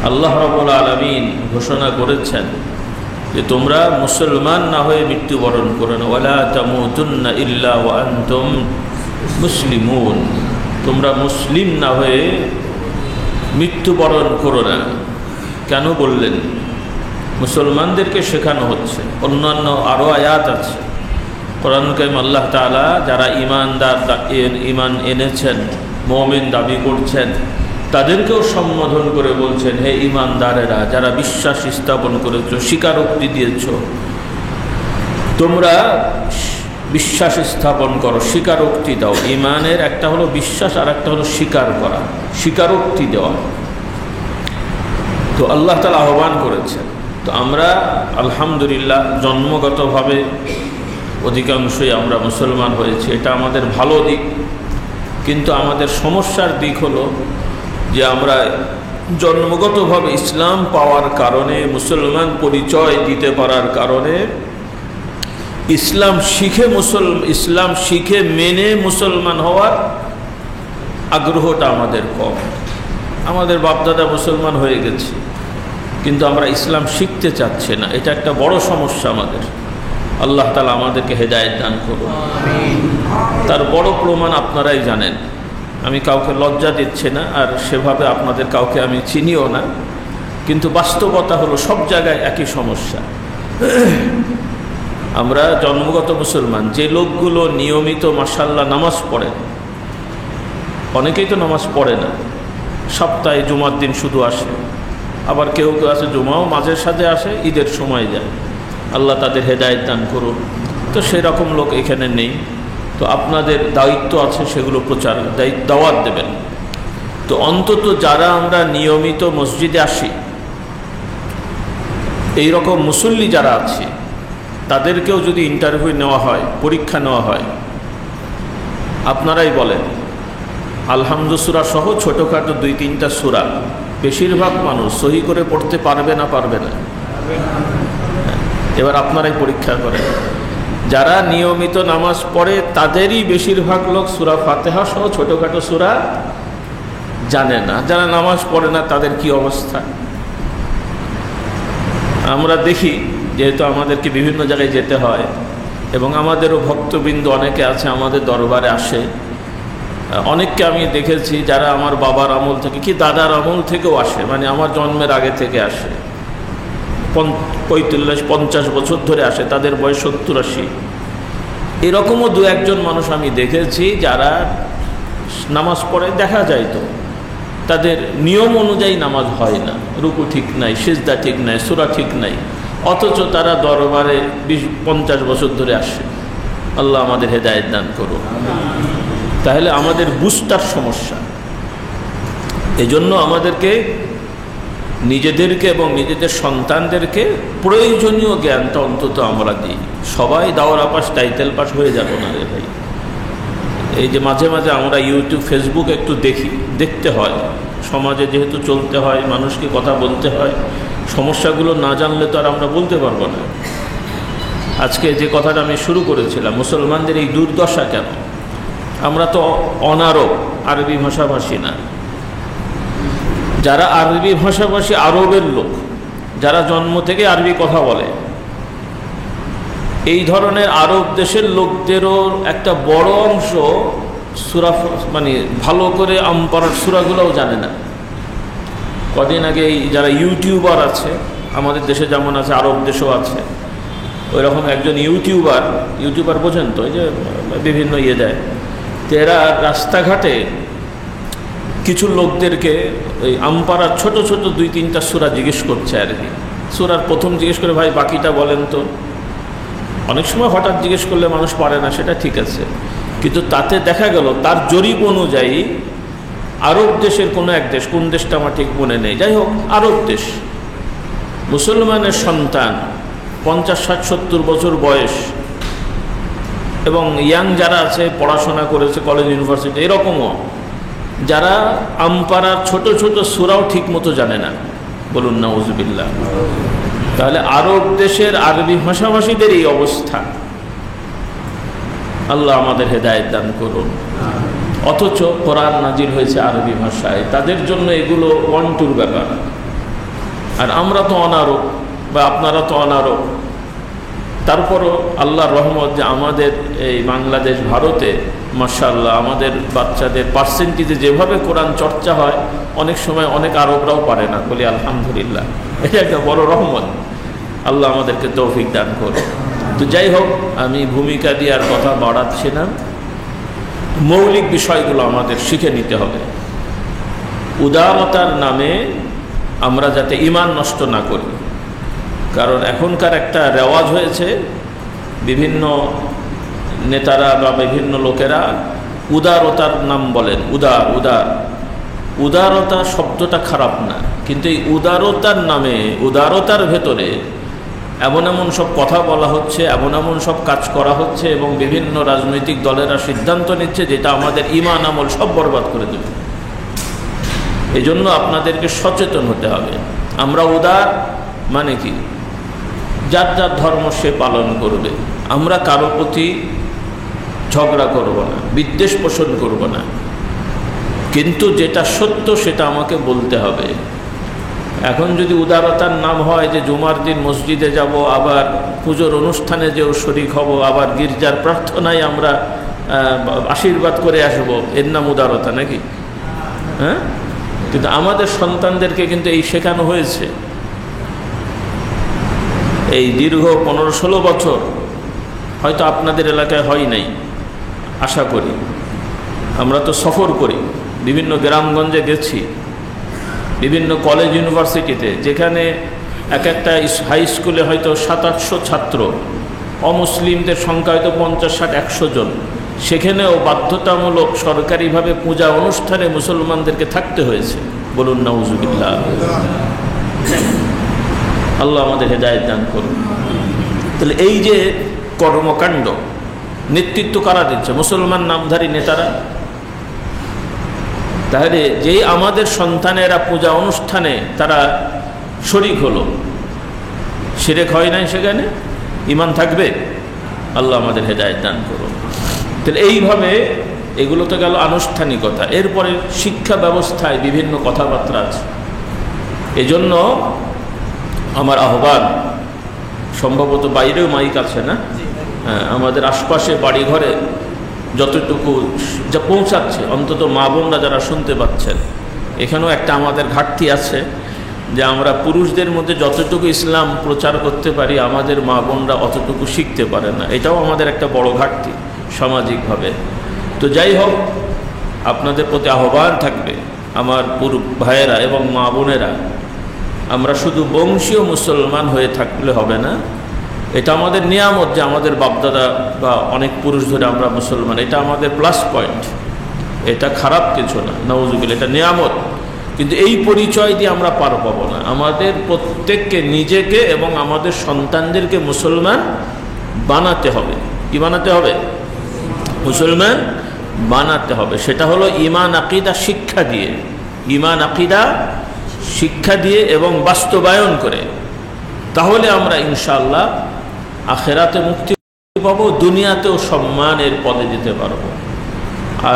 আল্লাহ রাব্বুল আলামিন ঘোষণা করেছেন যে তোমরা মুসলমান না হয়ে মৃত্যুবরণ করো না, ওয়ালা তামুতুন্না ইল্লা ওয়া আনতুম মুসলিমুন, তোমরা মুসলিম না হয়ে মৃত্যুবরণ করো না। কেন বললেন? মুসলমানদেরকে শেখানো হচ্ছে। অন্যান্য আরও আয়াত আছে কোরআন কারীম, আল্লাহ তাআলা যারা ঈমানদার, ঈমান এনেছেন, মুমিন দাবি করছেন, তাদেরকেও সম্বোধন করে বলছেন, হে ঈমানদারেরা, যারা বিশ্বাস স্থাপন করেছো, স্বীকারোক্তি দিয়েছ, তোমরা বিশ্বাস স্থাপন করো, স্বীকারোক্তি দাও। ঈমানের একটা হলো বিশ্বাস, আর একটা হলো স্বীকার করা, স্বীকারোক্তি দেওয়া। তো আল্লাহ তাআলা আহ্বান করেছেন। তো আমরা আলহামদুলিল্লাহ জন্মগতভাবে অধিকাংশই আমরা মুসলমান হয়েছি, এটা আমাদের ভালো দিক। কিন্তু আমাদের সমস্যার দিক হলো যে আমরা জন্মগতভাবে ইসলাম পাওয়ার কারণে, মুসলমান পরিচয় দিতে পারার কারণে, ইসলাম শিখে মেনে মুসলমান হওয়ার আগ্রহটা আমাদের কম। আমাদের বাপদাদা মুসলমান হয়ে গেছে, কিন্তু আমরা ইসলাম শিখতে চাচ্ছি না, এটা একটা বড় সমস্যা আমাদের। আল্লাহ তাআলা আমাদেরকে হেদায়েত দান করুন। তার বড় প্রমাণ আপনারাই জানেন, আমি কাউকে লজ্জা দিচ্ছি না, আর সেভাবে আপনাদের কাউকে আমি চিনিও না, কিন্তু বাস্তবতা হলো সব জায়গায় একই সমস্যা। আমরা জন্মগত মুসলমান, যে লোকগুলো নিয়মিত মাশাআল্লাহ নামাজ পড়েন, অনেকেই তো নামাজ পড়ে না, সপ্তাহে জুমার দিন শুধু আসে, আবার কেউ কেউ আছে জুমাও মাঝে সাথে আসে, ঈদের সময় যায়, আল্লাহ তাদের হেদায়েত দান করুন। তো সেরকম লোক এখানে নেই। তো আপনাদের দায়িত্ব আছে সেগুলো প্রচার, দাওয়াত দেবেন। তো অন্তত যারা আমরা নিয়মিত মসজিদে আসি, এই রকম মুসল্লি যারা আছে, তাদেরকেও যদি ইন্টারভিউ নেওয়া হয়, পরীক্ষা নেওয়া হয়, আপনারাই বলেন আলহামদু সূরা সহ ছোটোখাটো 2-3টা সূরা বেশিরভাগ মানুষ সহি করে পড়তে পারবে না? পারবে না? এবার আপনারাই পরীক্ষা করেন। যারা নিয়মিত নামাজ পড়ে তাদেরই বেশিরভাগ লোক সূরা ফাতিহা সহ ছোটোখাটো সূরা জানে না। যারা নামাজ পড়ে না তাদের কি অবস্থা? আমরা দেখি, যেহেতু আমাদেরকে বিভিন্ন জায়গায় যেতে হয়, এবং আমাদেরও ভক্তবৃন্দ অনেকে আছে আমাদের দরবারে আসে, অনেককে আমি দেখেছি যারা আমার বাবার আমল থেকে কি দাদার আমল থেকেও আসে, মানে আমার জন্মের আগে থেকে আসে, 45-50 বছর ধরে আসে, তাদের বয়স 70-80। এরকমও 2-1 মানুষ আমি দেখেছি যারা নামাজ পড়ে, দেখা যায় তো তাদের নিয়ম অনুযায়ী নামাজ হয় না, রুকু ঠিক নাই, সিজদা ঠিক নাই, সূরা ঠিক নাই, অথচ তারা দরবারে 20-50 বছর ধরে আসে। আল্লাহ আমাদের হেদায়েত দান করুন। তাহলে আমাদের বুঝটার সমস্যা। এজন্য আমাদেরকে নিজেদেরকে এবং নিজেদের সন্তানদেরকে প্রয়োজনীয় জ্ঞানটা অন্তত আমরা দিই। সবাই দাওরা পাস, টাইটেল পাস হয়ে যাব না রে ভাই। এই যে মাঝে মাঝে আমরা ইউটিউব, ফেসবুক একটু দেখতে হয়, সমাজে যেহেতু চলতে হয়, মানুষকে কথা বলতে হয়, সমস্যাগুলো না জানলে তো আর আমরা বলতে পারবো না। আজকে যে কথাটা আমি শুরু করেছিলাম, মুসলমানদের এই দুর্দশা কেন? আমরা তো অনারব, আরবি ভাষাভাষী না। যারা আরবি ভাষাভাষী আরবের লোক, যারা জন্ম থেকে আরবি কথা বলে, এই ধরনের আরব দেশের লোকদেরও একটা বড় অংশ সূরা মানে ভালো করে আমপারার সূরাগুলোও জানে না। কদিন আগে যারা ইউটিউবার আছে, আমাদের দেশে যেমন আছে, আরব দেশেও আছে, ওই রকম একজন ইউটিউবার বোঝেন তো, এই যে বিভিন্ন দেয়, তো এরা রাস্তাঘাটে কিছু লোকদেরকে ওই আমপাড়ার ছোট ছোট 2-3টা সূরা জিজ্ঞেস করছে আর কি। সূরার প্রথম জিজ্ঞেস করে, ভাই বাকিটা বলেন তো। অনেক সময় হঠাৎ জিজ্ঞেস করলে মানুষ পারে না, সেটা ঠিক আছে, কিন্তু তাতে দেখা গেল তার জরিপ অনুযায়ী আরব দেশের কোনো এক দেশ, কোন দেশটা আমার ঠিক মনে নেই, যাই হোক আরব দেশ, মুসলমানের সন্তান 50-60-70 বছর বয়স এবং ইয়াং যারা আছে, পড়াশোনা করেছে কলেজ ইউনিভার্সিটি, এরকমও যারা আমপাড়ার ছোট ছোট সূরাও ঠিক মতো জানে না। বলুন নাউজুবিল্লাহ। তাহলে আরব দেশের আরবি ভাষাভাষীদের এই অবস্থা। আল্লাহ আমাদের হেদায়েত দান করুন। অথচ কোরআন নাজিল হয়েছে আরবি ভাষায়, তাদের জন্য এগুলো ওয়ান-টুর ব্যাপার। আর আমরা তো অনারব, বা আপনারা তো অনারব, তারপরও আল্লাহর রহমত যে আমাদের এই বাংলাদেশ, ভারতে মাশাআল্লাহ আমাদের বাচ্চাদের পার্সেন্টেজে যেভাবে কোরআন চর্চা হয়, অনেক সময় অনেক আরবরাও পারে না। বলি আলহামদুলিল্লাহ, এটা একটা বড় রহমত। আল্লাহ আমাদেরকে তৌফিক দান করুন। তো যাই হোক, আমি ভূমিকা দিয়ে আর কথা বাড়াচ্ছি না। মৌলিক বিষয়গুলো আমাদের শিখে নিতে হবে। উদারতার নামে আমরা যাতে ঈমান নষ্ট না করি, কারণ এখনকার একটা রেওয়াজ হয়েছে, বিভিন্ন নেতারা বা বিভিন্ন লোকেরা উদারতার নাম বলেন। উদারতা শব্দটা খারাপ না, কিন্তু এই উদারতার নামে, উদারতার ভেতরে এমন এমন সব কথা বলা হচ্ছে, এমন এমন সব কাজ করা হচ্ছে, এবং বিভিন্ন রাজনৈতিক দলেরা সিদ্ধান্ত নিচ্ছে যেটা আমাদের ঈমান আমল সব বরবাদ করে দেবে। এই জন্য আপনাদেরকে সচেতন হতে হবে। আমরা উদার মানে কি, যার যার ধর্ম সে পালন করবে, আমরা কারো প্রতি ঝগড়া করব না, বিদ্বেষ পোষণ করব না, কিন্তু যেটা সত্য সেটা আমাকে বলতে হবে। এখন যদি উদারতার নাম হয় যে জুমার দিন মসজিদে যাব, আবার পুজোর অনুষ্ঠানে যেও শরীক হব, আবার গির্জার প্রার্থনায় আমরা আশীর্বাদ করে আসব, এর নাম উদারতা নাকি? হ্যাঁ, কিন্তু আমাদের সন্তানদেরকে কিন্তু এই শেখানো হয়েছে। এই দীর্ঘ 15-16 বছর, হয়তো আপনাদের এলাকায় হয় নাই, আশা করি। আমরা তো সফর করি, বিভিন্ন গ্রামগঞ্জে গেছি, বিভিন্ন কলেজ ইউনিভার্সিটিতে, যেখানে এক একটা হাই স্কুলে হয়তো 700-800 ছাত্র, অমুসলিমদের সংখ্যা হয়তো 50-60-100 জন। সেখানেও বাধ্যতামূলক সরকারিভাবে পূজা অনুষ্ঠানে মুসলমানদেরকে থাকতে হয়েছে। বলুন নাউজুবিল্লাহ। আল্লাহ আমাদের হেদায়েত দান করুন। তাহলে এই যে কর্মকাণ্ড, নেতৃত্ব কারা দিচ্ছে? মুসলমান নামধারী নেতারা। তাহলে যেই আমাদের সন্তানেরা পূজা অনুষ্ঠানে তারা শরীক হলো, শিরক হয় নাই, সেখানে ঈমান থাকবে? আল্লাহ আমাদের হেদায়েত দান করুন। তাহলে এইভাবে এগুলো তো গেল আনুষ্ঠানিকতা। এরপরে শিক্ষা ব্যবস্থায় বিভিন্ন কথাবার্তা আছে। এজন্য আমার আহ্বান, সম্ভবত বাইরেও মাইক আছে না? হ্যাঁ, আমাদের আশপাশে বাড়িঘরে যতটুকু যা পৌঁছাচ্ছে, অন্তত মা বোনরা যারা শুনতে পাচ্ছেন, এখানেও একটা আমাদের ঘাটতি আছে যে আমরা পুরুষদের মধ্যে যতটুকু ইসলাম প্রচার করতে পারি, আমাদের মা বোনরা অতটুকু শিখতে পারে না। এটাও আমাদের একটা বড় ঘাটতি সামাজিকভাবে। তো যাই হোক, আপনাদের প্রতি আহ্বান থাকবে আমার ভাইয়েরা এবং মা বোনেরা, আমরা শুধু বংশীয় মুসলমান হয়ে থাকলে হবে না। এটা আমাদের নিয়ামত যে আমাদের বাপদাদা বা অনেক পুরুষ ধরে আমরা মুসলমান, এটা আমাদের প্লাস পয়েন্ট, এটা খারাপ কিছু না, নাউজুবিল্লাহ, এটা নিয়ামত। কিন্তু এই পরিচয় দিয়ে আমরা পার পাবো না। আমাদের প্রত্যেককে, নিজেকে এবং আমাদের সন্তানদেরকে মুসলমান বানাতে হবে। কি বানাতে হবে? মুসলমান বানাতে হবে। সেটা হলো ঈমান আকীদা শিক্ষা দিয়ে, ঈমান আকীদা শিক্ষা দিয়ে এবং বাস্তবায়ন করে। তাহলে আমরা ইনশাআল্লাহ আখিরাতে মুক্তি পাবো, দুনিয়াতেও সম্মানের পদে যেতে পারবো।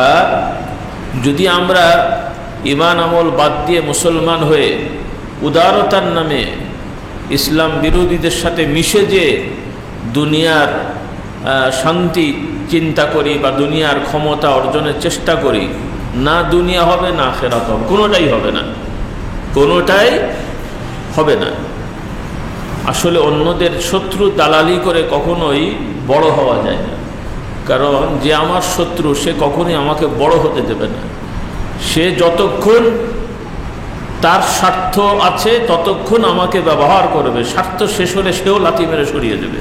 আর যদি আমরা ঈমান আমল বাদ দিয়ে মুসলমান হয়ে উদারতার নামে ইসলাম বিরোধীদের সাথে মিশে যে দুনিয়ার শান্তি চিন্তা করি বা দুনিয়ার ক্ষমতা অর্জনের চেষ্টা করি, না দুনিয়া হবে না আখিরাত হবে, কোনোটাই হবে না, কোনোটাই হবে না। আসলে অন্যদের শত্রু দালালি করে কখনোই বড় হওয়া যায় না, কারণ যে আমার শত্রু সে কখনোই আমাকে বড় হতে দেবে না। সে যতক্ষণ তার স্বার্থ আছে ততক্ষণ আমাকে ব্যবহার করবে, স্বার্থ শেষ হলে সেও লাথি মেরে সরিয়ে দেবে।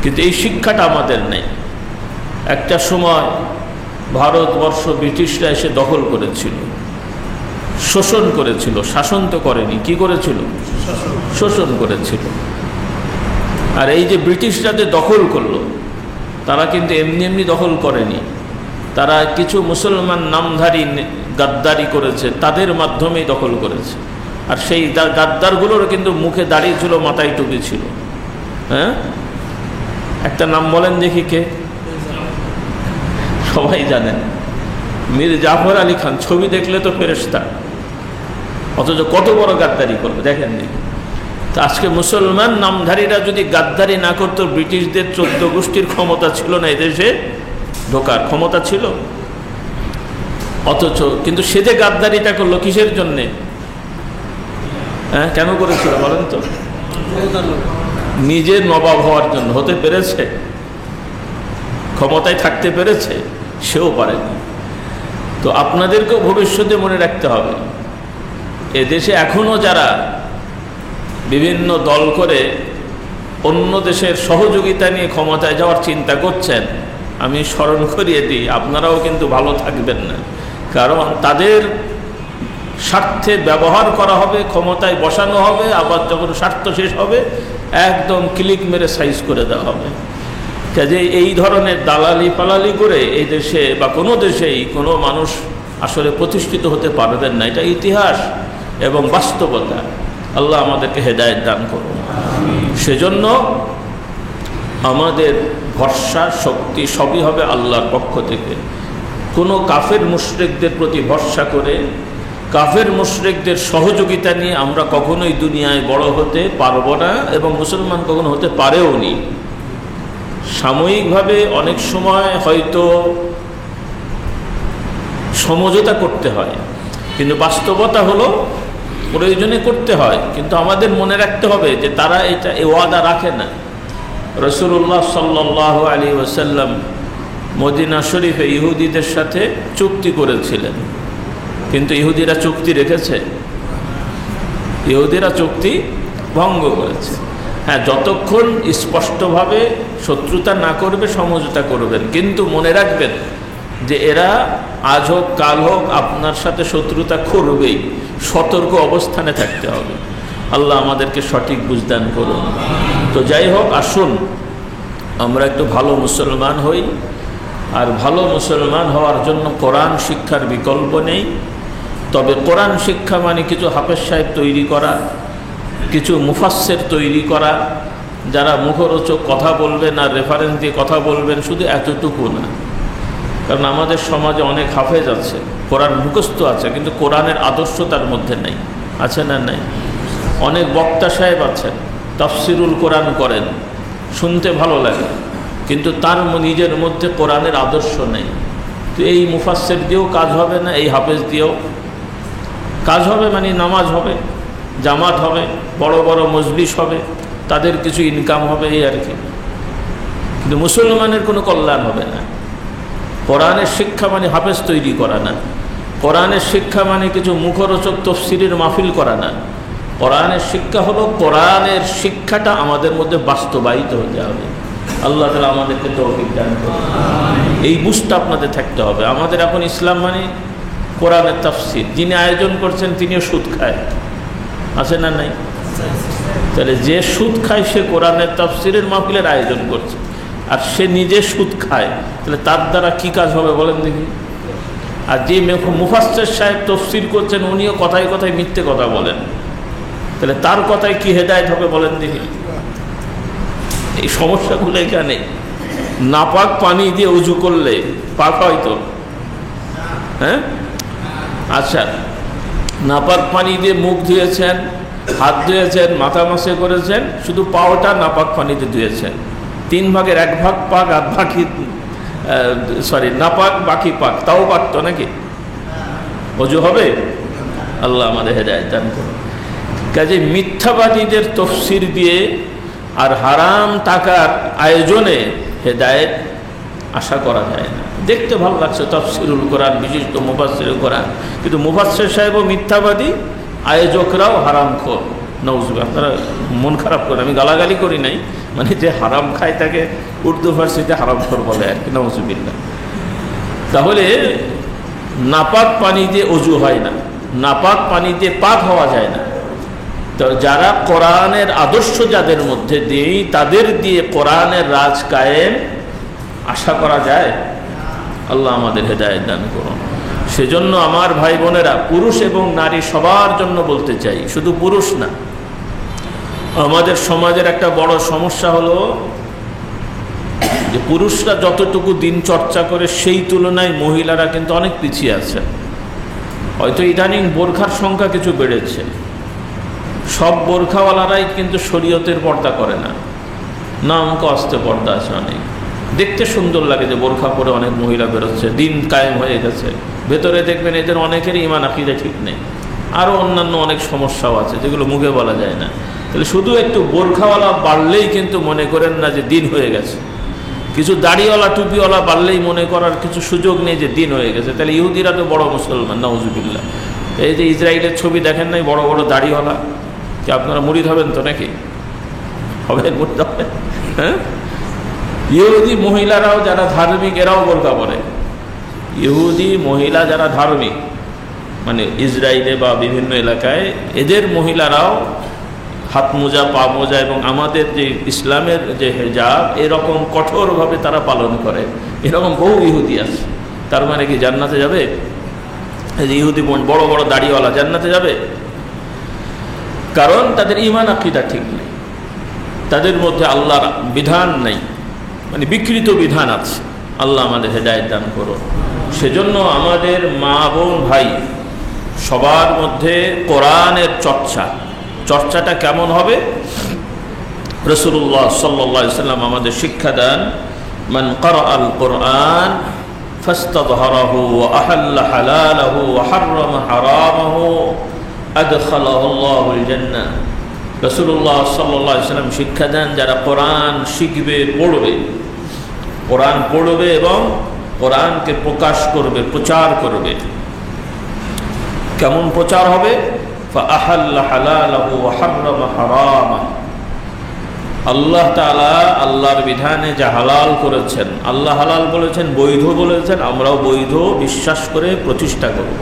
কিন্তু এই শিক্ষাটা আমাদের নেই। একটা সময় ভারতবর্ষ ব্রিটিশরা এসে দখল করেছিল, শোষণ করেছিল, শাসন তো করেনি, কি করেছিল? শোষণ করেছিল। আর এই যে ব্রিটিশরা যে দখল করলো, তারা কিন্তু এমনি এমনি দখল করেনি, তারা কিছু মুসলমান নামধারী গাদ্দারি করেছে, তাদের মাধ্যমেই দখল করেছে। আর সেই গাদ্দারগুলোর কিন্তু মুখে দাড়ি ছিল, মাথায় টুপি ছিল। হ্যাঁ, একটা নাম বলেন দেখি, কে? সবাই জানেন, মীর জাফর আলী খান। ছবি দেখলে তো ফেরেশতা, অথচ কত বড় গাদ্দারি করবে দেখেন দেখি। তো আজকে মুসলমান নামধারীরা যদি গাদ্দারি না করতো, ব্রিটিশদের 14 গোষ্ঠীর ক্ষমতা ছিল না এদেশে ঢোকার, ক্ষমতা ছিল। অথচ কিন্তু সে যে গাদ্দারিটা করলো কিসের জন্যে? হ্যাঁ, কেন করেছিল বলেন তো? নিজের নবাব হওয়ার জন্য। হতে পেরেছে? ক্ষমতায় থাকতে পেরেছে? সেও পারেনি। তো আপনাদেরকেও ভবিষ্যতে মনে রাখতে হবে, এদেশে এখনো যারা বিভিন্ন দল করে অন্য দেশের সহযোগিতা নিয়ে ক্ষমতায় যাওয়ার চিন্তা করছেন, আমি স্মরণ করিয়ে দিই, আপনারাও কিন্তু ভালো থাকবেন না। কারণ তাদের স্বার্থে ব্যবহার করা হবে, ক্ষমতায় বসানো হবে, আবার যখন স্বার্থ শেষ হবে একদম ক্লিক মেরে সাইজ করে দেওয়া হবে। কাজে এই ধরনের দালালি পালালি করে এই দেশে বা কোনো দেশেই কোনো মানুষ আসলে প্রতিষ্ঠিত হতে পারবেন না। এটা ইতিহাস এবং বাস্তবতা। আল্লাহ আমাদেরকে হেদায়েত দান করুন। সেজন্য আমাদের ভরসা শক্তি সবই হবে আল্লাহর পক্ষ থেকে। কোনো কাফের মুশরিকদের প্রতি ভরসা করে, কাফের মুশরিকদের সহযোগিতা নিয়ে আমরা কখনোই দুনিয়ায় বড় হতে পারবো না, এবং মুসলমান কখনো হতে পারেও নি। সাময়িকভাবে অনেক সময় হয়তো সমঝোতা করতে হয়, কিন্তু বাস্তবতা হলো প্রয়োজনে করতে হয়। কিন্তু আমাদের মনে রাখতে হবে যে তারা এটা ওয়াদা রাখে না। রাসূলুল্লাহ সাল্লাল্লাহু আলাইহি ওয়াসাল্লাম মদিনা শরীফে ইহুদিদের সাথে চুক্তি করেছিলেন, কিন্তু ইহুদিরা চুক্তি রেখেছে? ইহুদিরা চুক্তি ভঙ্গ করেছে। হ্যাঁ, যতক্ষণ স্পষ্টভাবে শত্রুতা না করবে সমঝোতা করবেন, কিন্তু মনে রাখবেন যে এরা আজ হোক কাল হোক আপনার সাথে শত্রুতা করবেই। সতর্ক অবস্থানে থাকতে হবে। আল্লাহ আমাদেরকে সঠিক বুঝদান করুন। তো যাই হোক, আসুন আমরা একটু ভালো মুসলমান হই। আর ভালো মুসলমান হওয়ার জন্য কোরআন শিক্ষার বিকল্প নেই। তবে কোরআন শিক্ষা মানে কিছু হাফেজ সাহেব তৈরি করা, কিছু মুফাসসির তৈরি করা, যারা মুখরোচক কথা বলবেন আর রেফারেন্স দিয়ে কথা বলবেন, শুধু এতটুকু না। কারণ আমাদের সমাজে অনেক হাফেজ আছে, কোরআন মুখস্থ আছে, কিন্তু কোরআনের আদর্শ তার মধ্যে নেই। আছে না? নেই। অনেক বক্তা সাহেব আছেন, তাফসিরুল কোরআন করেন, শুনতে ভালো লাগে, কিন্তু তার নিজের মধ্যে কোরআনের আদর্শ নেই। তো এই মুফাসসির দিয়েও কাজ হবে না, এই হাফেজ দিয়েও কাজ হবে। মানে নামাজ হবে, জামাত হবে, বড় বড় মজলিস হবে, তাদের কিছু ইনকাম হবে, এই আর কি। কিন্তু মুসলমানের কোনো কল্যাণ হবে না। কোরআনের শিক্ষা মানে হাফেজ তৈরি করা না। কোরআনের শিক্ষা মানে কিছু মুখরোচক তাফসীরের মাহফিল করা না। কোরআনের শিক্ষা হলো কোরআনের শিক্ষাটা আমাদের মধ্যে বাস্তবায়িত হতে হবে। আল্লাহ তাআলা আমাদেরকে তৌফিক দান করুন। এই বুঝটা আপনাদের থাকতে হবে। আমাদের এখন ইসলাম মানে কোরআনের তাফসীর। যিনি আয়োজন করছেন তিনিও সুদ খায়, আছে না? নাই। তাহলে যে সুদ খায় সে কোরআনের তাফসীরের মাহফিলের আয়োজন করছে, আর সে নিজে সুদ খায়, তাহলে তার দ্বারা কি কাজ হবে বলেন দেখি? আর যে মুফাসসির সাহেব তাফসীর করছেন উনিও কথায় কথায় মিথ্যে কথা বলেন, তাহলে তার কথায় কি হেদায়েত হবে বলেন দেখি? এই সমস্যাগুলো এখানে। নাপাক পানি দিয়ে উজু করলে পাক হয় তো? হ্যাঁ, আচ্ছা, নাপাক পানি দিয়ে মুখ ধুয়েছেন, হাত ধুয়েছেন, মাথা মাসে করেছেন, শুধু পাওটা নাপাক পানিতে ধুয়েছেন, 3 ভাগের 1 ভাগ পাক আর বাকি না পাক বাকি পাক, তাও পাক তো নাকি? অজু হবে? আল্লাহ আমাদের হেদায়েত দান করুন। কাজে মিথ্যাবাদীদের তফসির দিয়ে আর হারাম টাকার আয়োজনে হেদায়েত আশা করা যায় না। দেখতে ভালো লাগছে তাফসিরুল কোরআন, বিশিষ্ট মুফাসসিরুল কোরআন, কিন্তু মুফাসসির সাহেবও মিথ্যাবাদী, আয়োজকরাও হারামখোর। নাউজুবিল্লাহ। আপনারা মন খারাপ করেন, আমি গালাগালি করি নাই, মানে যে হারাম খায় তাকে উর্দু ফার্সিতে হারামখোর বলে আর কি, নাউজুবিল্লাহ। তাহলে নাপাক পানি দিয়ে অজু হয় না, নাপাক পানি দিয়ে পাক হওয়া যায় না। তো যারা কোরআনের আদর্শ যাদের মধ্যে দিই, তাদের দিয়ে কোরআনের রাজ কায়েম আশা করা যায়? আল্লাহ আমাদের হেদায়েত দান করুন। সেজন্য আমার ভাই বোনেরা, পুরুষ এবং নারী সবার জন্য বলতে চাই, শুধু পুরুষ না। আমাদের সমাজের একটা বড় সমস্যা হলো যে পুরুষরা যতটুকু দিন চর্চা করে সেই তুলনায় মহিলারা কিন্তু অনেক পিছিয়ে আছে। হয়তো ইদানিং বোরখার সংখ্যা কিছু বেড়েছে, সব বোরখাওয়ালারাই কিন্তু শরীয়তের পর্দা করে না, নামক আস্তে পর্দা আছে অনেক। দেখতে সুন্দর লাগে যে বোরখা পরে অনেক মহিলা বেরোচ্ছে, দিন কায়েম হয়ে গেছে। ভেতরে দেখবেন এদের অনেকেরই ঈমান আকীদা ঠিক নেই, আরও অন্যান্য অনেক সমস্যাও আছে যেগুলো মুখে বলা যায় না। তাহলে শুধু একটু বোরখাওয়ালা বাড়লেই কিন্তু মনে করেন না যে দিন হয়ে গেছে, কিছু দাড়িওয়ালা টুপিওয়ালা বাড়লেই মনে করার কিছু সুযোগ নেই যে দিন হয়ে গেছে। তাহলে ইহুদিরা তো বড় মুসলমান, নাউজুবিল্লাহ। এই যে ইসরায়েলের ছবি দেখেন নাই, বড় বড় দাড়িওয়ালা, কি আপনারা মুরিদ হবেন তো নাকি? হবেন, মুরিদ হবেন? হ্যাঁ, ইহুদি মহিলারাও যারা ধার্মিক এরাও বোরকা পরে। ইহুদি মহিলা যারা ধার্মিক, মানে ইসরায়েলে বা বিভিন্ন এলাকায়, এদের মহিলারাও হাত মোজা, পা মোজা এবং আমাদের যে ইসলামের যে হেজাব এরকম কঠোরভাবে তারা পালন করে। এরকম বহু ইহুদি আছে। তার মানে কি জান্নাতে যাবে? এই যে ইহুদি বড় বড় দাড়িওয়ালা জান্নাতে যাবে? কারণ তাদের ঈমান আকীদা ঠিক নেই, তাদের মধ্যে আল্লাহর বিধান নেই, মানে বিকৃত বিধান আছে। আল্লাহ আমাদের হেদায়েত দান করুন। সেজন্য আমাদের মা বোন ভাই সবার মধ্যে কোরআনের চর্চাটা কেমন হবে? রাসূলুল্লাহ সাল্লাল্লাহু আলাইহি ওয়াসাল্লাম আমাদের শিক্ষা দেন, মান ক্বারাআল কোরআন ফাস্তাযহারাহু ওয়া আহাল্লা হালালাহু ওয়া হাররামা হারামাহু আদখালাহুল্লাহুল জান্নাহ। রাসূলুল্লাহ সাল্লাল্লাহু আলাইহি ওয়াসাল্লাম শিক্ষা দেন, যারা কোরআন শিখবে, পড়বে, কোরআন পড়বে এবং কোরআনকে প্রকাশ করবে, প্রচার করবে। কেমন প্রচার হবে? ফাআহাল্লা হালালাহু ওয়া হাররামা হারামাহু। আল্লাহ তাআলা আল্লাহর বিধানে যা হালাল করেছেন, আল্লাহ হালাল বলেছেন, বৈধ বলেছেন, আমরাও বৈধ বিশ্বাস করে প্রতিষ্ঠা করব।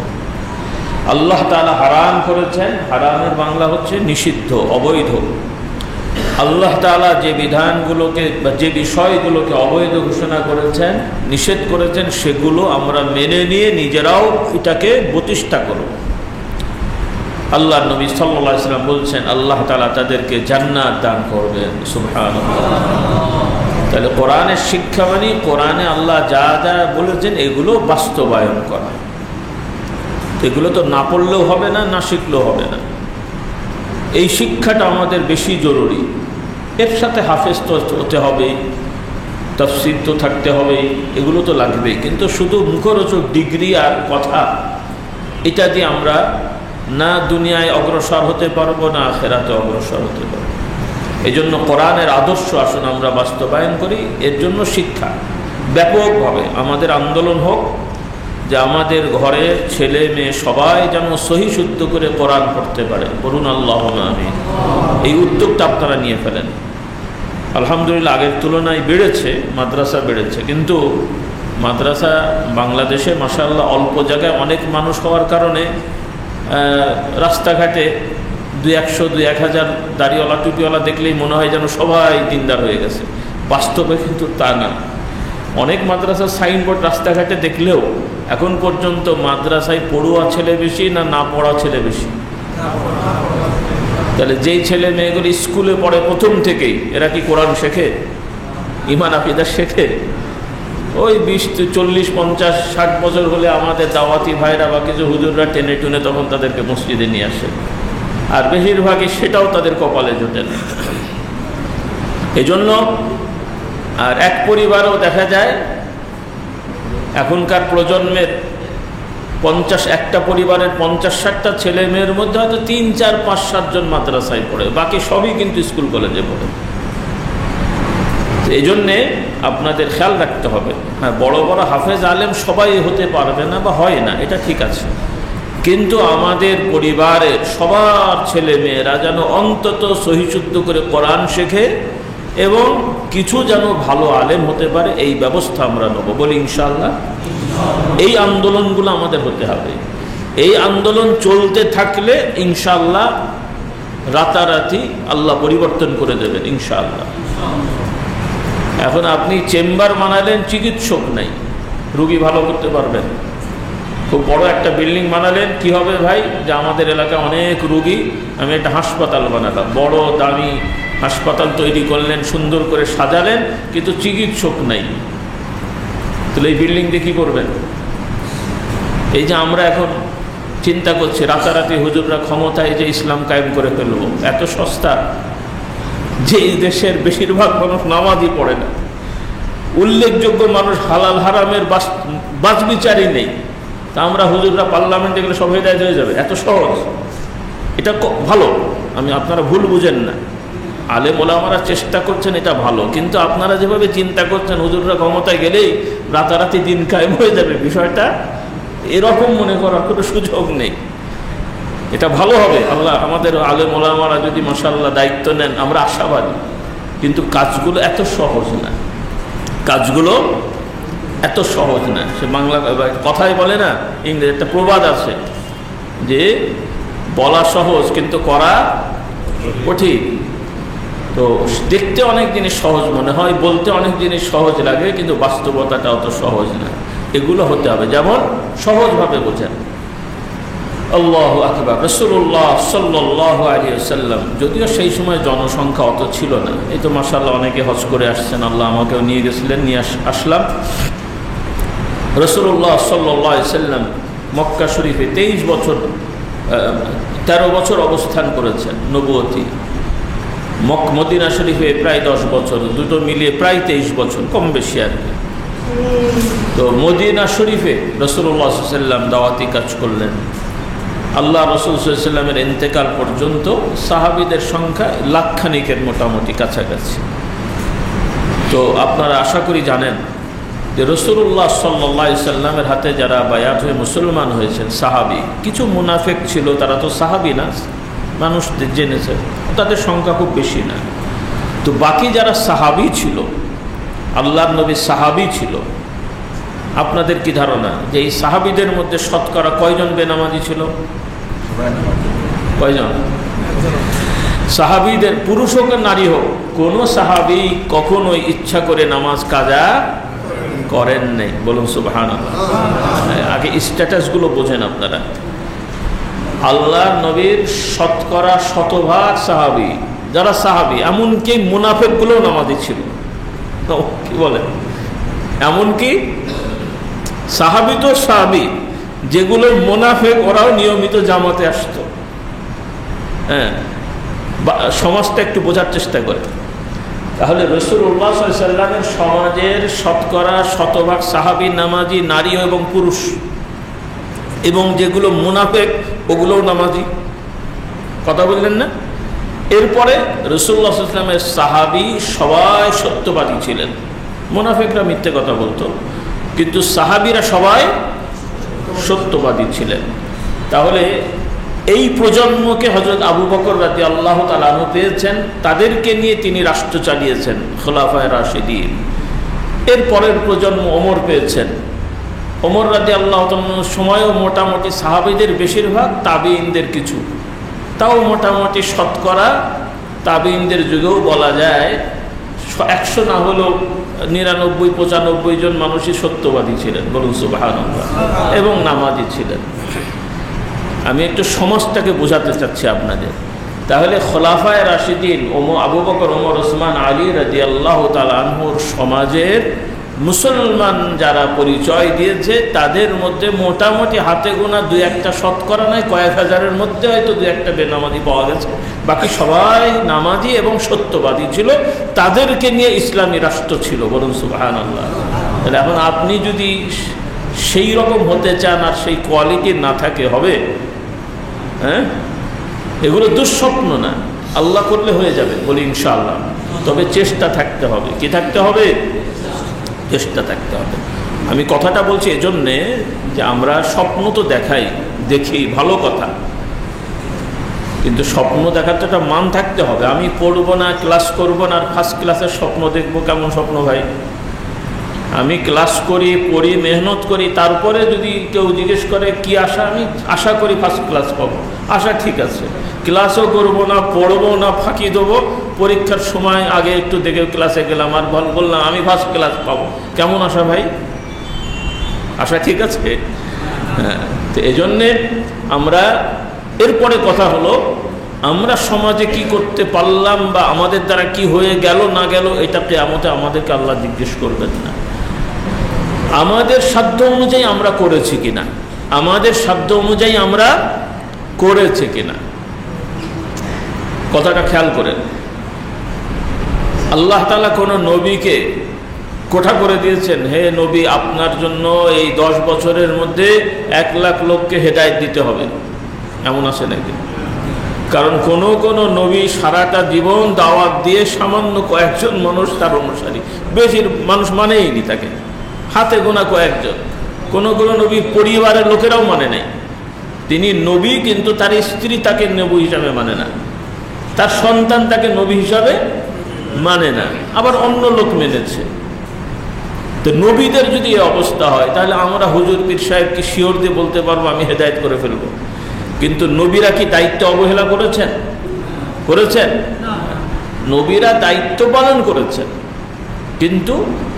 আল্লাহ তাআলা হারাম করেছেন, হারামের বাংলা হচ্ছে নিষিদ্ধ, অবৈধ। আল্লাহ তাআলা যে বিধানগুলোকে বা যে বিষয়গুলোকে অবৈধ ঘোষণা করেছেন, নিষেধ করেছেন, সেগুলো আমরা মেনে নিয়ে নিজেরাও এটাকে প্রতিষ্ঠা করব। আল্লাহর নবী সাল্লাল্লাহু আলাইহি ওয়াসাল্লাম বলছেন, আল্লাহ তাআলা তাদেরকে জান্নাত দান করবেন। সুবহানাল্লাহ। তাহলে কোরআনের শিক্ষা মানে কোরআনে আল্লাহ যা যা বলেছেন এগুলো বাস্তবায়ন করা। এগুলো তো না পড়লেও হবে না, না শিখলেও হবে না। এই শিক্ষাটা আমাদের বেশি জরুরি। এর সাথে হাফেজ তো হতে হবে, তাফসীর তো থাকতে হবে, এগুলো তো লাগবেই। কিন্তু শুধু মুখরোচক ডিগ্রি আর কথা, এটা দিয়ে আমরা না দুনিয়ায় অগ্রসর হতে পারবো, না আখিরাতে অগ্রসর হতে পারবো। এই জন্য কোরআনের আদর্শ আসুন আমরা বাস্তবায়ন করি। এর জন্য শিক্ষা ব্যাপকভাবে আমাদের আন্দোলন হোক যে আমাদের ঘরে ছেলে মেয়ে সবাই যেন সহি শুদ্ধ করে কোরআন পড়তে পারে। বলুন আল্লাহুম্মা আমিন। এই উদ্যোগটা আপনারা নিয়ে ফেলেন। আলহামদুলিল্লাহ আগের তুলনায় বেড়েছে, মাদ্রাসা বেড়েছে, কিন্তু মাদ্রাসা বাংলাদেশে মাশাআল্লাহ অল্প জায়গায় অনেক মানুষ হওয়ার কারণে রাস্তাঘাটে 200-1000 দাড়িওয়ালা টুপিওয়ালা দেখলেই মনে হয় যেন সবাই দিনদার হয়ে গেছে। বাস্তবে কিন্তু তা না। অনেক মাদ্রাসার সাইনবোর্ড রাস্তাঘাটে দেখলেও এখন পর্যন্ত মাদ্রাসায় পড়ুয়া ছেলে বেশি না না পড়া ছেলে বেশি? তাহলে যেই ছেলে মেয়েগুলো স্কুলে পড়ে প্রথম থেকেই, এরা কি কোরআন শেখে, ঈমান আকীদা শেখে? ওই 20-40-50-60 বছর হলে আমাদের দাওয়াতি ভাইরা বা কিছু হুজুররা টেনে টুনে তখন তাদেরকে মসজিদে নিয়ে আসে, আর বেশিরভাগই সেটাও তাদের কপালে জোটে না। এজন্য আর এক পরিবারেও দেখা যায় এখনকার প্রজন্মের একটা পরিবারের 50-60টা ছেলে মেয়ের মধ্যে হয়তো 3, 4, 5, 7 জন মাদ্রাসায় পড়ে, বাকি সবই কিন্তু স্কুল কলেজে পড়ে। এই জন্যে আপনাদের খেয়াল রাখতে হবে। হ্যাঁ, বড় বড় হাফেজ আলেম সবাই হতে পারবে না বা হয় না, এটা ঠিক আছে, কিন্তু আমাদের পরিবারের সবার ছেলে মেয়েরা যেন অন্তত সহিশুদ্ধ করে কোরআন শেখে এবং কিছু যেন ভালো আলেম হতে পারে, এই ব্যবস্থা আমরা নেব, বলি ইনশাআল্লাহ। এই আন্দোলনগুলো আমাদের হতে হবে। এই আন্দোলন চলতে থাকলে ইনশাআল্লাহ রাতারাতি আল্লাহ পরিবর্তন করে দেবেন ইনশাআল্লাহ। এখন আপনি চেম্বার বানালেন, চিকিৎসক নাই, রুগী ভালো করতে পারবেন। খুব বড় একটা বিল্ডিং বানালেন, কি হবে ভাই, যে আমাদের এলাকায় অনেক রুগী, আমি একটা হাসপাতাল বানালাম, বড় দামি হাসপাতাল তৈরি করলেন, সুন্দর করে সাজালেন, কিন্তু চিকিৎসক নাই, তাহলে এই বিল্ডিং দিয়ে কী করবেন? এই যে আমরা এখন চিন্তা করছি রাতারাতি হুজুররা ক্ষমতায় যে ইসলাম কায়েম করে ফেলব, এত সস্তা যে এই দেশের বেশিরভাগ মানুষ নামাজই পড়ে না, উল্লেখযোগ্য মানুষ হালাল হারামের বাছবিচারই নেই, তা আমরা হুজুররা পার্লামেন্টে গেলে সব হেদায়েত হয়ে যাবে, এত সহজ? এটা ভালো, আপনারা ভুল বুঝেন না, আলেম ওলামারা চেষ্টা করছেন, এটা ভালো, কিন্তু আপনারা যেভাবে চিন্তা করছেন হুজুররা ক্ষমতায় গেলেই রাতারাতি দিন কায়েম হয়ে যাবে, বিষয়টা এরকম মনে করার কোনো সুযোগ নেই। এটা ভালো হবে, আল্লাহ আমাদের আলেম ওলামারা যদি মাশাআল্লাহ দায়িত্ব নেন, আমরা আশাবাদী, কিন্তু কাজগুলো এত সহজ না, কাজগুলো এত সহজ না। সে বাংলা কথাই বলে না, ইংরেজি একটা প্রবাদ আছে যে বলা সহজ কিন্তু করা কঠিন। তো দেখতে অনেক জিনিস সহজ মনে হয়, বলতে অনেক জিনিস সহজ লাগে, কিন্তু বাস্তবতাটা অত সহজ না। এগুলো হতে হবে, যেমন সহজভাবে বোঝেন। আল্লাহু আকবার। রাসূলুল্লাহ সাল্লাল্লাহু আলাইহি ওয়াসাল্লাম, যদিও সেই সময় জনসংখ্যা অত ছিল না, এই তো মাশাআল্লাহ অনেকে হজ করে আসছেন, আল্লাহ আমাকেও নিয়ে গেছিলেন, নিয়ে আসলাম। রাসূলুল্লাহ সাল্লাল্লাহু আলাইহি ওয়াসাল্লাম মক্কা শরীফে 13 বছর অবস্থান করেছেন নবুয়তি। মদিনা শরীফে প্রায় 10 বছর, দুটো মিলিয়ে প্রায় 23 বছর, কম বেশি আর কি। তো মদিনা শরীফে রাসূলুল্লাহ সাল্লাল্লাহু আলাইহি ওয়াসাল্লাম দাওয়াতি কাজ করলেন। আল্লাহ রাসূল সাল্লাল্লাহু আলাইহি ওয়াসাল্লামের ইন্তেকাল পর্যন্ত সাহাবীদের সংখ্যা লাখখানিকের মোটামুটি কাছাকাছি। তো আপনারা আশা করি জানেন যে রাসূলুল্লাহ সাল্লাল্লাহু আলাইহি ওয়াসাল্লামের হাতে যারা বায়াত হয়ে মুসলমান হয়েছেন সাহাবী, কিছু মুনাফিক ছিল, তারা তো সাহাবী না, মানুষ জেনেছে, তাদের সংখ্যা খুব বেশি না। তো বাকি যারা সাহাবী ছিল, আল্লাহর নবী সাহাবী ছিল, আপনাদের কি ধারণা যে এই সাহাবীদের মধ্যে শতকরা কয়জন বেনামাজি ছিল? কয়জন? সাহাবীদের পুরুষ হোক আর নারী হোক, কোনো সাহাবী কখনোই ইচ্ছা করে নামাজ কাজা করেন নাই, বলুন সুবহানাল্লাহ। আগে স্ট্যাটাসগুলো বোঝেন আপনারা। আল্লাহর নবীর শতকরা 100% সাহাবী, যারা সাহাবী, এমনকি মুনাফিকগুলোও নামাজি ছিল, কি বলেন? এমনকি সাহাবী তো সাহাবী, যেগুলো মুনাফিক ওরাও নিয়মিত জামাতে আসতো। হ্যাঁ, সমাজটা একটু বোঝার চেষ্টা করে। তাহলে রাসূলুল্লাহ সাল্লাল্লাহু আলাইহি ওয়াসাল্লামের সমাজের শতকরা 100% সাহাবী নামাজি, নারী এবং পুরুষ, এবং যেগুলো মুনাফিক ওগুলোও নামাজি। কথা বললেন না? এরপরে রাসূলুল্লাহ সাল্লাল্লাহু আলাইহি ওয়াসাল্লামের সাহাবী সবাই সত্যবাদী ছিলেন, মুনাফিকরা মিথ্যে কথা বলতো, কিন্তু সাহাবীরা সবাই সত্যবাদী ছিলেন। তাহলে এই প্রজন্মকে হযরত আবু বকর রাদিয়াল্লাহু তাআলা আনহু পেয়েছেন, তাদেরকে নিয়ে তিনি রাষ্ট্র চালিয়েছেন, খোলাফায়ে রাশিদিন। এর পরের প্রজন্ম ওমর পেয়েছেন, ওমর রাদিয়াল্লাহু তাআলার সময়ও মোটামুটি সাহাবীদের বেশিরভাগ, তাবিঈনদের কিছু, তাও মোটামুটি শতকরা তাবিঈনদের যুগেও বলা যায় 100 না হলেও 99-95 জন মানুষই সত্যবাদী ছিলেন, বলুন সুবহানাল্লাহ, এবং নামাজি ছিলেন। আমি একটু সমাজটাকে বোঝাতে চাচ্ছি আপনাদের। তাহলে খোলাফায়ে রাশিদিন আবু বকর, ওমর, ওসমান, আলী রাদিয়াল্লাহু তাআলা আনহুর সমাজের মুসলমান যারা পরিচয় দিয়েছে তাদের মধ্যে মোটামুটি হাতে গোনা 2-1টা শতকরা নয়, কয়েক হাজারের মধ্যে হয়তো 2-1টা বেনামাজি পাওয়া গেছে। বাকি সবাই নামাজি এবং সত্যবাদী ছিল। তাদেরকে নিয়ে ইসলামী রাষ্ট্র ছিল। বলুন সুবহানাল্লাহ। তাহলে এখন আপনি যদি সেই রকম হতে চান আর সেই কোয়ালিটি না থাকে, হবে? হ্যাঁ, এগুলো দুঃস্বপ্ন না, আল্লাহ করলে হয়ে যাবে, বলি ইনশাআল্লাহ। তবে চেষ্টা থাকতে হবে। কি থাকতে হবে? চেষ্টা থাকতে হবে। আমি কথাটা বলছি এজন্যে যে আমরা স্বপ্ন তো দেখি ভালো কথা, কিন্তু স্বপ্ন দেখার তো একটা মান থাকতে হবে। আমি পড়বো না, ক্লাস করব না, আর ফার্স্ট ক্লাসের স্বপ্ন দেখবো, কেমন স্বপ্ন ভাই? আমি ক্লাস করি, পড়ি, মেহনত করি, তারপরে যদি কেউ জিজ্ঞেস করে কি আশা, আমি আশা করি ফার্স্ট ক্লাস পাবো। আশা ঠিক আছে, ক্লাসও করবো না, পড়বো না, ফাঁকি দেবো, পরীক্ষার সময় আগে একটু দেখে ক্লাসে গেলাম আর বললাম আমি ফার্স্ট ক্লাস পাবো। কেমন আশা ভাই? আশা ঠিক আছে? হ্যাঁ। তো এজন্যে আমরা, এরপরে কথা হলো আমরা সমাজে কি করতে পারলাম বা আমাদের দ্বারা কি হয়ে গেল না গেল, এটা কিয়ামতে আমাদেরকে আল্লাহ জিজ্ঞেস করবেন না। আমাদের সাধ্য অনুযায়ী আমরা করেছি কিনা, আমাদের সাধ্য অনুযায়ী আমরা করেছি কিনা, কথাটা খেয়াল করেন। আল্লাহ তাআলা কোনো নবীকে কোঠা করে দিয়েছেন, হে নবী আপনার জন্য এই 10 বছরের মধ্যে 1 লাখ লোককে হেদায়েত দিতে হবে, এমন আছে নাকি? কারণ কোন নবী সারাটা জীবন দাওয়াত দিয়ে সামান্য কয়েকজন মানুষ তার অনুসারী, বেশি মানুষ মানেই নি তাকে, হাতে গোনা কয়েকজন। কোন নবী পরিবারের লোকেরাও মানে নাই। তিনি নবী, কিন্তু তার স্ত্রী তাকে নবী হিসাবে মানে না, তার সন্তান তাকে নবী হিসাবে মানে না, আবার অন্য লোক মেনেছে। তো নবীদের যদি এই অবস্থা হয়, তাহলে আমরা হুজুর পীর সাহেবকে শিওর দিয়ে বলতে পারবো আমি হেদায়েত করে ফেলবো। কিন্তু নবীরা কি দায়িত্ব অবহেলা করেছেন? নবীরা দায়িত্ব পালন করেছেন, কিন্তু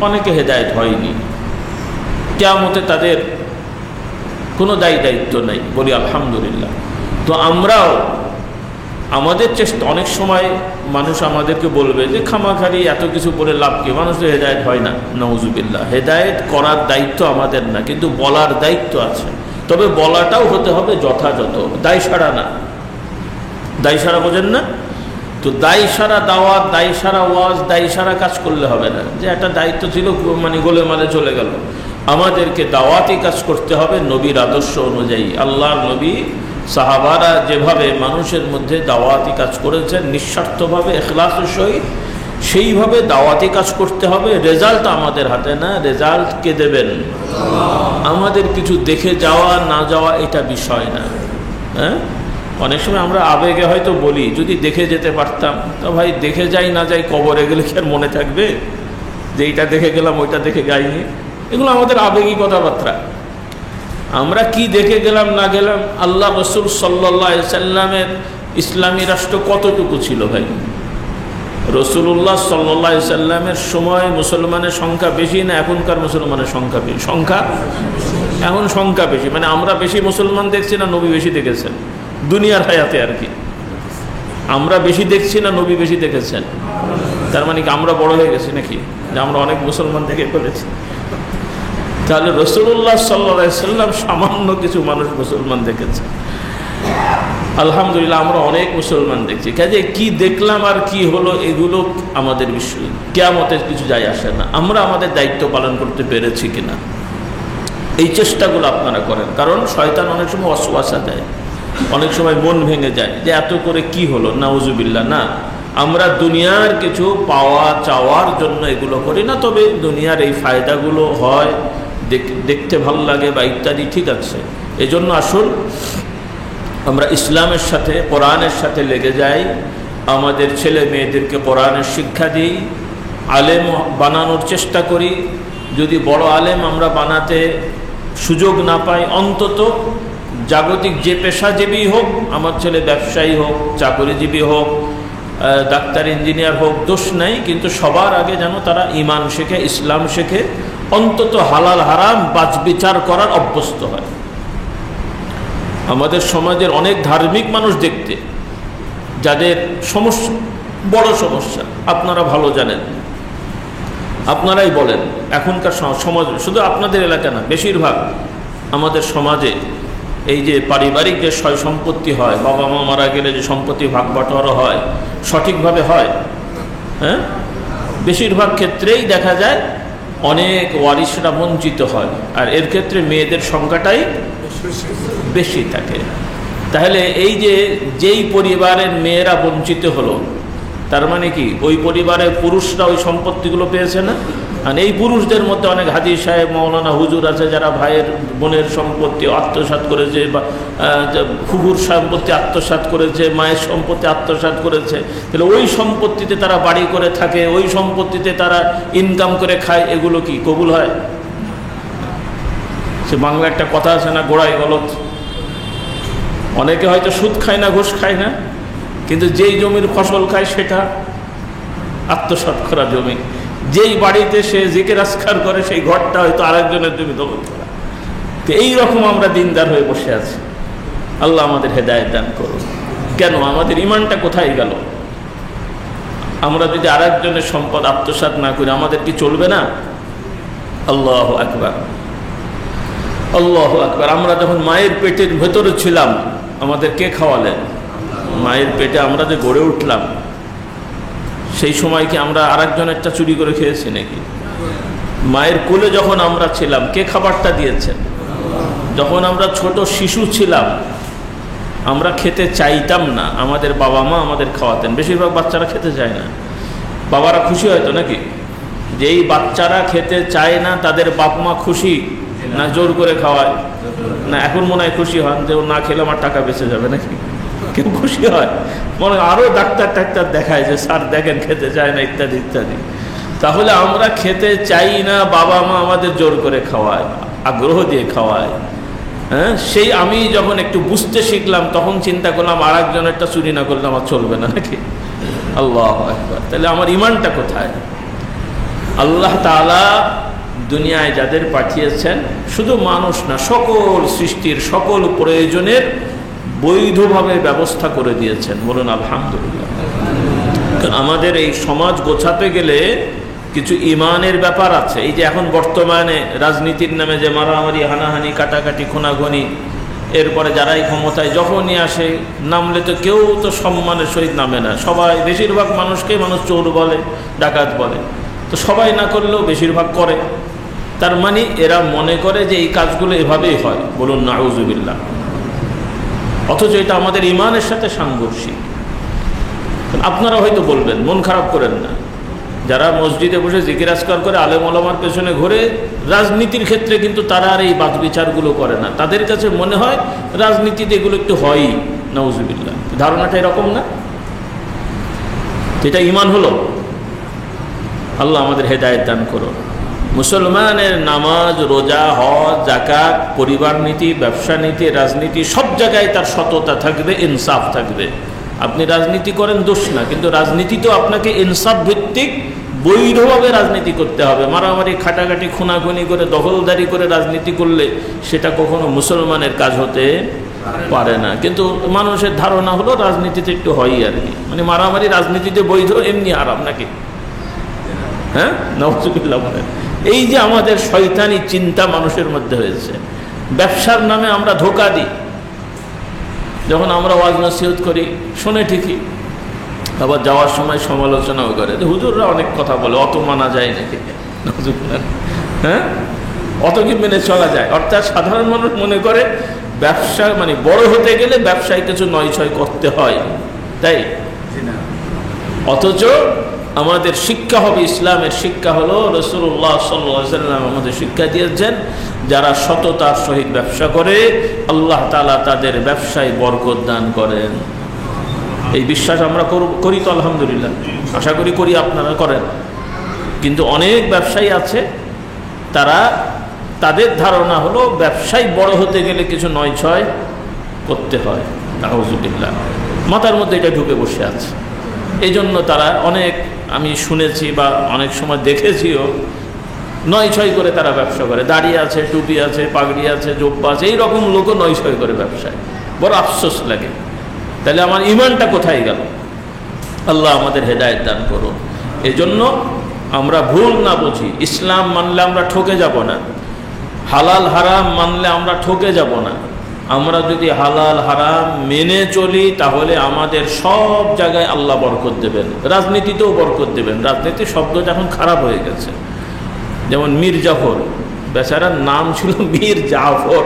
অনেকে হেদায়েত হয়নি। কিয়ামতে তাদের কোনো দায়িত্ব নাই, বলি আলহামদুলিল্লাহ। তো আমরাও আমাদের চেষ্টা, অনেক সময় মানুষ আমাদেরকে বলবে যে খামাখারি এত কিছু বলে লাভ কি, মানুষ তো হেদায়েত হয় না। নাউজুবিল্লাহ, হেদায়েত করার দায়িত্ব আমাদের না, কিন্তু বলার দায়িত্ব আছে। তবে বলাটাও হতে হবে যথাযথ, দায় সারা না। দায় সারা বোঝেন না তো? দায় সারা দাওয়াত, দায় সারা ওয়াজ, দায় সারা কাজ করলে হবে না, যে একটা দায়িত্ব ছিল মানে গোলেমালে চলে গেল। আমাদেরকে দাওয়াতি কাজ করতে হবে নবীর আদর্শ অনুযায়ী। আল্লাহর নবী সাহাবারা যেভাবে মানুষের মধ্যে দাওয়াতি কাজ করেছেন নিঃস্বার্থভাবে, ইখলাসের সহিত, সেইভাবে দাওয়াতি কাজ করতে হবে। রেজাল্ট আমাদের হাতে না, রেজাল্ট কে দেবেন? আমাদের কিছু দেখে যাওয়া না যাওয়া এটা বিষয় না। হ্যাঁ, অনেক সময় আমরা আবেগে হয়তো বলি যদি দেখে যেতে পারতাম। তো ভাই দেখে যাই না যাই, কবরে গেলে কি আর মনে থাকবে যে এইটা দেখে গেলাম ওইটা দেখে যাইনি? এগুলো আমাদের আবেগী কথাবার্তা। আমরা কি দেখে গেলাম না গেলাম, আল্লাহ রাসূল সাল্লাল্লাহু আলাইহি সাল্লামের ইসলামী রাষ্ট্র কতটুকু ছিল ভাই? রাসূলুল্লাহ সাল্লাল্লাহু আলাইহি সাল্লামের সময় মুসলমানের সংখ্যা বেশি না এখনকার মুসলমানের সংখ্যা বেশি? এখন সংখ্যা বেশি, মানে আমরা বেশি মুসলমান দেখছি না নবী বেশি দেখেছেন? দুনিয়ার হায়াতে আর কি, আমরা বেশি দেখছি না নবী বেশি দেখেছেন? তার মানে কি আমরা বড় হয়ে গেছি নাকি, যে আমরা অনেক মুসলমান দেখে ফেলেছি? তাহলে রাসূলুল্লাহ সাল্লাল্লাহু আলাইহি সাল্লাম সামান্য কিছু মানুষ মুসলমান দেখেছে, আলহামদুলিল্লাহ আমরা অনেক মুসলমান দেখছি। কাজে কি দেখলাম আর কি হলো এগুলো আমাদের বিষয়, কিয়ামতের কিছু যায় আসে না। আমরা আমাদের দায়িত্ব পালন করতে পেরেছি কিনা, এই চেষ্টাগুলো আপনারা করেন। কারণ শয়তান অনেক সময় ওয়াসওয়াসা দেয়, অনেক সময় মন ভেঙে যায় যে এত করে কি হলো, নাউজুবিল্লাহ। না, আমরা দুনিয়ার কিছু পাওয়া চাওয়ার জন্য এগুলো করি না। তবে দুনিয়ার এই ফায়দাগুলো হয়, দেখতে ভালো লাগে বা ইত্যাদি, ঠিক আছে। এজন্য আসুন আমরা ইসলামের সাথে, কোরআনের সাথে লেগে যাই, আমাদের ছেলে মেয়েদেরকে কোরআনের শিক্ষা দিই, আলেম বানানোর চেষ্টা করি। যদি বড় আলেম আমরা বানাতে সুযোগ না পাই, অন্তত জাগতিক যে পেশাজীবী হোক, আমার ছেলে ব্যবসায়ী হোক, চাকরিজীবী হোক, ডাক্তার ইঞ্জিনিয়ার হোক, দোষ নাই, কিন্তু সবার আগে যেন তারা ঈমান শেখে, ইসলাম শেখে, অন্তত হালাল হারাম বাছ বিচার করার অভ্যস্ত হয়। আমাদের সমাজের অনেক ধার্মিক মানুষ দেখতে, যাদের সমস্যা, বড় সমস্যা আপনারা ভালো জানেন, আপনারাই বলেন, এখনকার সমাজ, শুধু আপনাদের এলাকা না, বেশিরভাগ আমাদের সমাজে এই যে পারিবারিক যে সয় সম্পত্তি হয়, বাবা মা মারা গেলে যে সম্পত্তি ভাগ বাটোয়ারা হয়, সঠিকভাবে হয়? হ্যাঁ, বেশিরভাগ ক্ষেত্রেই দেখা যায় অনেক ওয়ারিশরা বঞ্চিত হয়, আর এর ক্ষেত্রে মেয়েদের সংখ্যাটাই বেশি থাকে। তাহলে এই যে যেই পরিবারের মেয়েরা বঞ্চিত হলো, তার মানে কি ওই পরিবারের পুরুষরা ওই সম্পত্তিগুলো পেয়েছে না? আর এই পুরুষদের মধ্যে অনেক হাজী সাহেব, মৌলানা, হুজুর আছে যারা ভাইয়ের বোনের সম্পত্তি আত্মসাৎ করেছে, বা ফুফুর সম্পত্তি আত্মসাৎ করেছে, মায়ের সম্পত্তি আত্মসাৎ করেছে। তাহলে ওই সম্পত্তিতে তারা বাড়ি করে থাকে, ওই সম্পত্তিতে তারা ইনকাম করে খায়, এগুলো কি কবুল হয়? সে বাংলা একটা কথা আছে না, গোড়ায় গলত। অনেকে হয়তো সুদ খায় না, ঘুষ খায় না, কিন্তু যেই জমির ফসল খায় সেটা আত্মসাৎ করা জমি। যেই বাড়িতে সে জিকির আজকার করে সেই ঘরটা হয়তো আরেকজনের জমি দখল করা। তো এইরকম আমরা দিনদার হয়ে বসে আছি। আল্লাহ আমাদের হেদায়েত দান করুন। কেন? আমাদের ইমানটা কোথায় গেল? আমরা যদি আরেকজনের সম্পদ আত্মসাৎ না করি, আমাদের কি চলবে না? আল্লাহু আকবার, আল্লাহু আকবার। আমরা যখন মায়ের পেটের ভেতরে ছিলাম, আমাদের কে খাওয়ালেন? মায়ের পেটে আমরা যে গড়ে উঠলাম, সেই সময় কি আমরা আরেকজনেরটা চুরি করে খেয়েছি নাকি? মায়ের কোলে যখন আমরা ছিলাম, কে খাবারটা দিয়েছেন? যখন আমরা ছোট শিশু ছিলাম, আমরা খেতে চাইতাম না, আমাদের বাবা মা আমাদের খাওয়াতেন। বেশিরভাগ বাচ্চারা খেতে চায় না, বাবারা খুশি হয়তো নাকি? যেই বাচ্চারা খেতে চায় না তাদের বাপ মা খুশি না জোর করে খাওয়ায়? না, এখন মনে হয় খুশি হন যে ও না খেলে আমার টাকা বেঁচে যাবে নাকি? কেউ খুশি হয়? মনে আরো ডাক্তার টাক্তার দেখায় যে স্যার দেখেন খেতে চায় না, ইত্যাদি ইত্যাদি। তাহলে আমরা খেতে চাই না, বাবা মা আমাদের জোর করে খাওয়ায়, আগ্রহ দিয়ে খাওয়ায়। হ্যাঁ, সেই আমি যখন একটু বুঝতে শিখলাম, তখন চিন্তা করলাম আর একজনেরটা চুরি না করলে আমার চলবে না নাকি? আল্লাহু আকবার। তাহলে আমার ইমানটা কোথায়? আল্লাহ তাআলা দুনিয়ায় যাদের পাঠিয়েছেন, শুধু মানুষ না, সকল সৃষ্টির সকল প্রয়োজনের বৈধভাবে ব্যবস্থা করে দিয়েছেন। বলুন আলহামদুলিল্লাহ। আমাদের এই সমাজ গোছাতে গেলে কিছু ইমানের ব্যাপার আছে। এই যে এখন বর্তমানে রাজনীতির নামে যে মারামারি, হানাহানি, কাটাকাটি, খুনাখুনি, এরপরে যারাই ক্ষমতায় যখনই আসে, নামলে তো কেউ তো সম্মানের সহিত নামে না। সবাই, বেশিরভাগ মানুষকেই মানুষ চোর বলে, ডাকাত বলে। তো সবাই না করলেও বেশিরভাগ করে। তার মানে এরা মনে করে যে এই কাজগুলো এভাবেই হয়। বলুন নাউজুবিল্লাহ। অথচ এটা আমাদের ইমানের সাথে সাংঘর্ষিক। আপনারা হয়তো বলবেন, মন খারাপ করেন না, যারা মসজিদে বসে জিকির আজকার করে, আলেম ওলামার পেছনে ঘুরে, রাজনীতির ক্ষেত্রে কিন্তু তারা আর এই বাদ বিচারগুলো করে না। তাদের কাছে মনে হয় রাজনীতিতে এগুলো একটু হয়ই। নাউজুবিল্লাহ। ধারণাটা এরকম না? এটা ইমান হলো? আল্লাহ আমাদের হেদায়েত দান করুন। মুসলমানের নামাজ, রোজা, হজ, যাকাত, পরিবার নীতি, ব্যবসা নীতি, রাজনীতি, সব জায়গায় তার সততা থাকবে, ইনসাফ থাকবে। আপনি রাজনীতি করেন দোষ না, কিন্তু রাজনীতি তো আপনাকে ইনসাফ ভিত্তিক বৈধভাবে রাজনীতি করতে হবে। মারামারি, খাটাখাটি, খুনাখুনি করে, দখলদারি করে রাজনীতি করলে সেটা কখনো মুসলমানের কাজ হতে পারে না। কিন্তু মানুষের ধারণা হলো রাজনীতিতে একটু হয়ই আর কি, মানে মারামারি রাজনীতিতে বৈধ, এমনি আরাম নাকি? হ্যাঁ, নাউজুবিল্লাহ বলেন। এই যে আমাদের শয়তানি চিন্তা মানুষের মধ্যে হয়েছে। ব্যবসার নামে আমরা ধোঁকা দিই। যখন আমরা ওয়াজ নসিহত করি, শোনে ঠিকই, আবার যাওয়ার সময় সমালোচনাও করে, হুজুররা অনেক কথা বলে, অত মানা যায় নাকি? হ্যাঁ, অত কি মেনে চলা যায়? অর্থাৎ সাধারণ মানুষ মনে করে ব্যবসা মানে বড় হতে গেলে ব্যবসায় কিছু নয় ছয় করতে হয়, তাই? অথচ আমাদের শিক্ষা হবে, ইসলামের শিক্ষা হলো, রাসূলুল্লাহ সাল্লাল্লাহু আলাইহি ওয়াসাল্লাম আমাদের শিক্ষা দিয়েছেন, যারা সততার সহিত ব্যবসা করে আল্লাহ তাআলা তাদের ব্যবসায় বরকত দান করেন। এই বিশ্বাস আমরা করি তো আলহামদুলিল্লাহ, আশা করি আপনারা করেন। কিন্তু অনেক ব্যবসায়ী আছে, তাদের ধারণা হলো ব্যবসায় বড় হতে গেলে কিছু নয় ছয় করতে হয়। নাউজুবিল্লাহ। মাথার মধ্যে এটা ঢুকে বসে আছে। এই জন্য তারা অনেক, আমি শুনেছি বা অনেক সময় দেখেছিও, নয় ছয় করে তারা ব্যবসা করে। দাড়ি আছে, টুপি আছে, পাগড়ি আছে, জোব্বা আছে, এইরকম লোকও নয় ছয় করে ব্যবসায়। বড় আফসোস লাগে। তাহলে আমার ইমানটা কোথায় গেল? আল্লাহ আমাদের হেদায়েত দান করুন। এজন্য আমরা ভুল না বুঝি। ইসলাম মানলে আমরা ঠকে যাব না, হালাল হারাম মানলে আমরা ঠকে যাব না। আমরা যদি হালাল হারাম মেনে চলি তাহলে আমাদের সব জায়গায় আল্লাহ বরকত দেবেন, রাজনীতিতেও বরকত দেবেন। রাজনীতির শব্দটা এখন খারাপ হয়ে গেছে। যেমন মীর জাফর, বেচারার নাম ছিল মীর জাফর,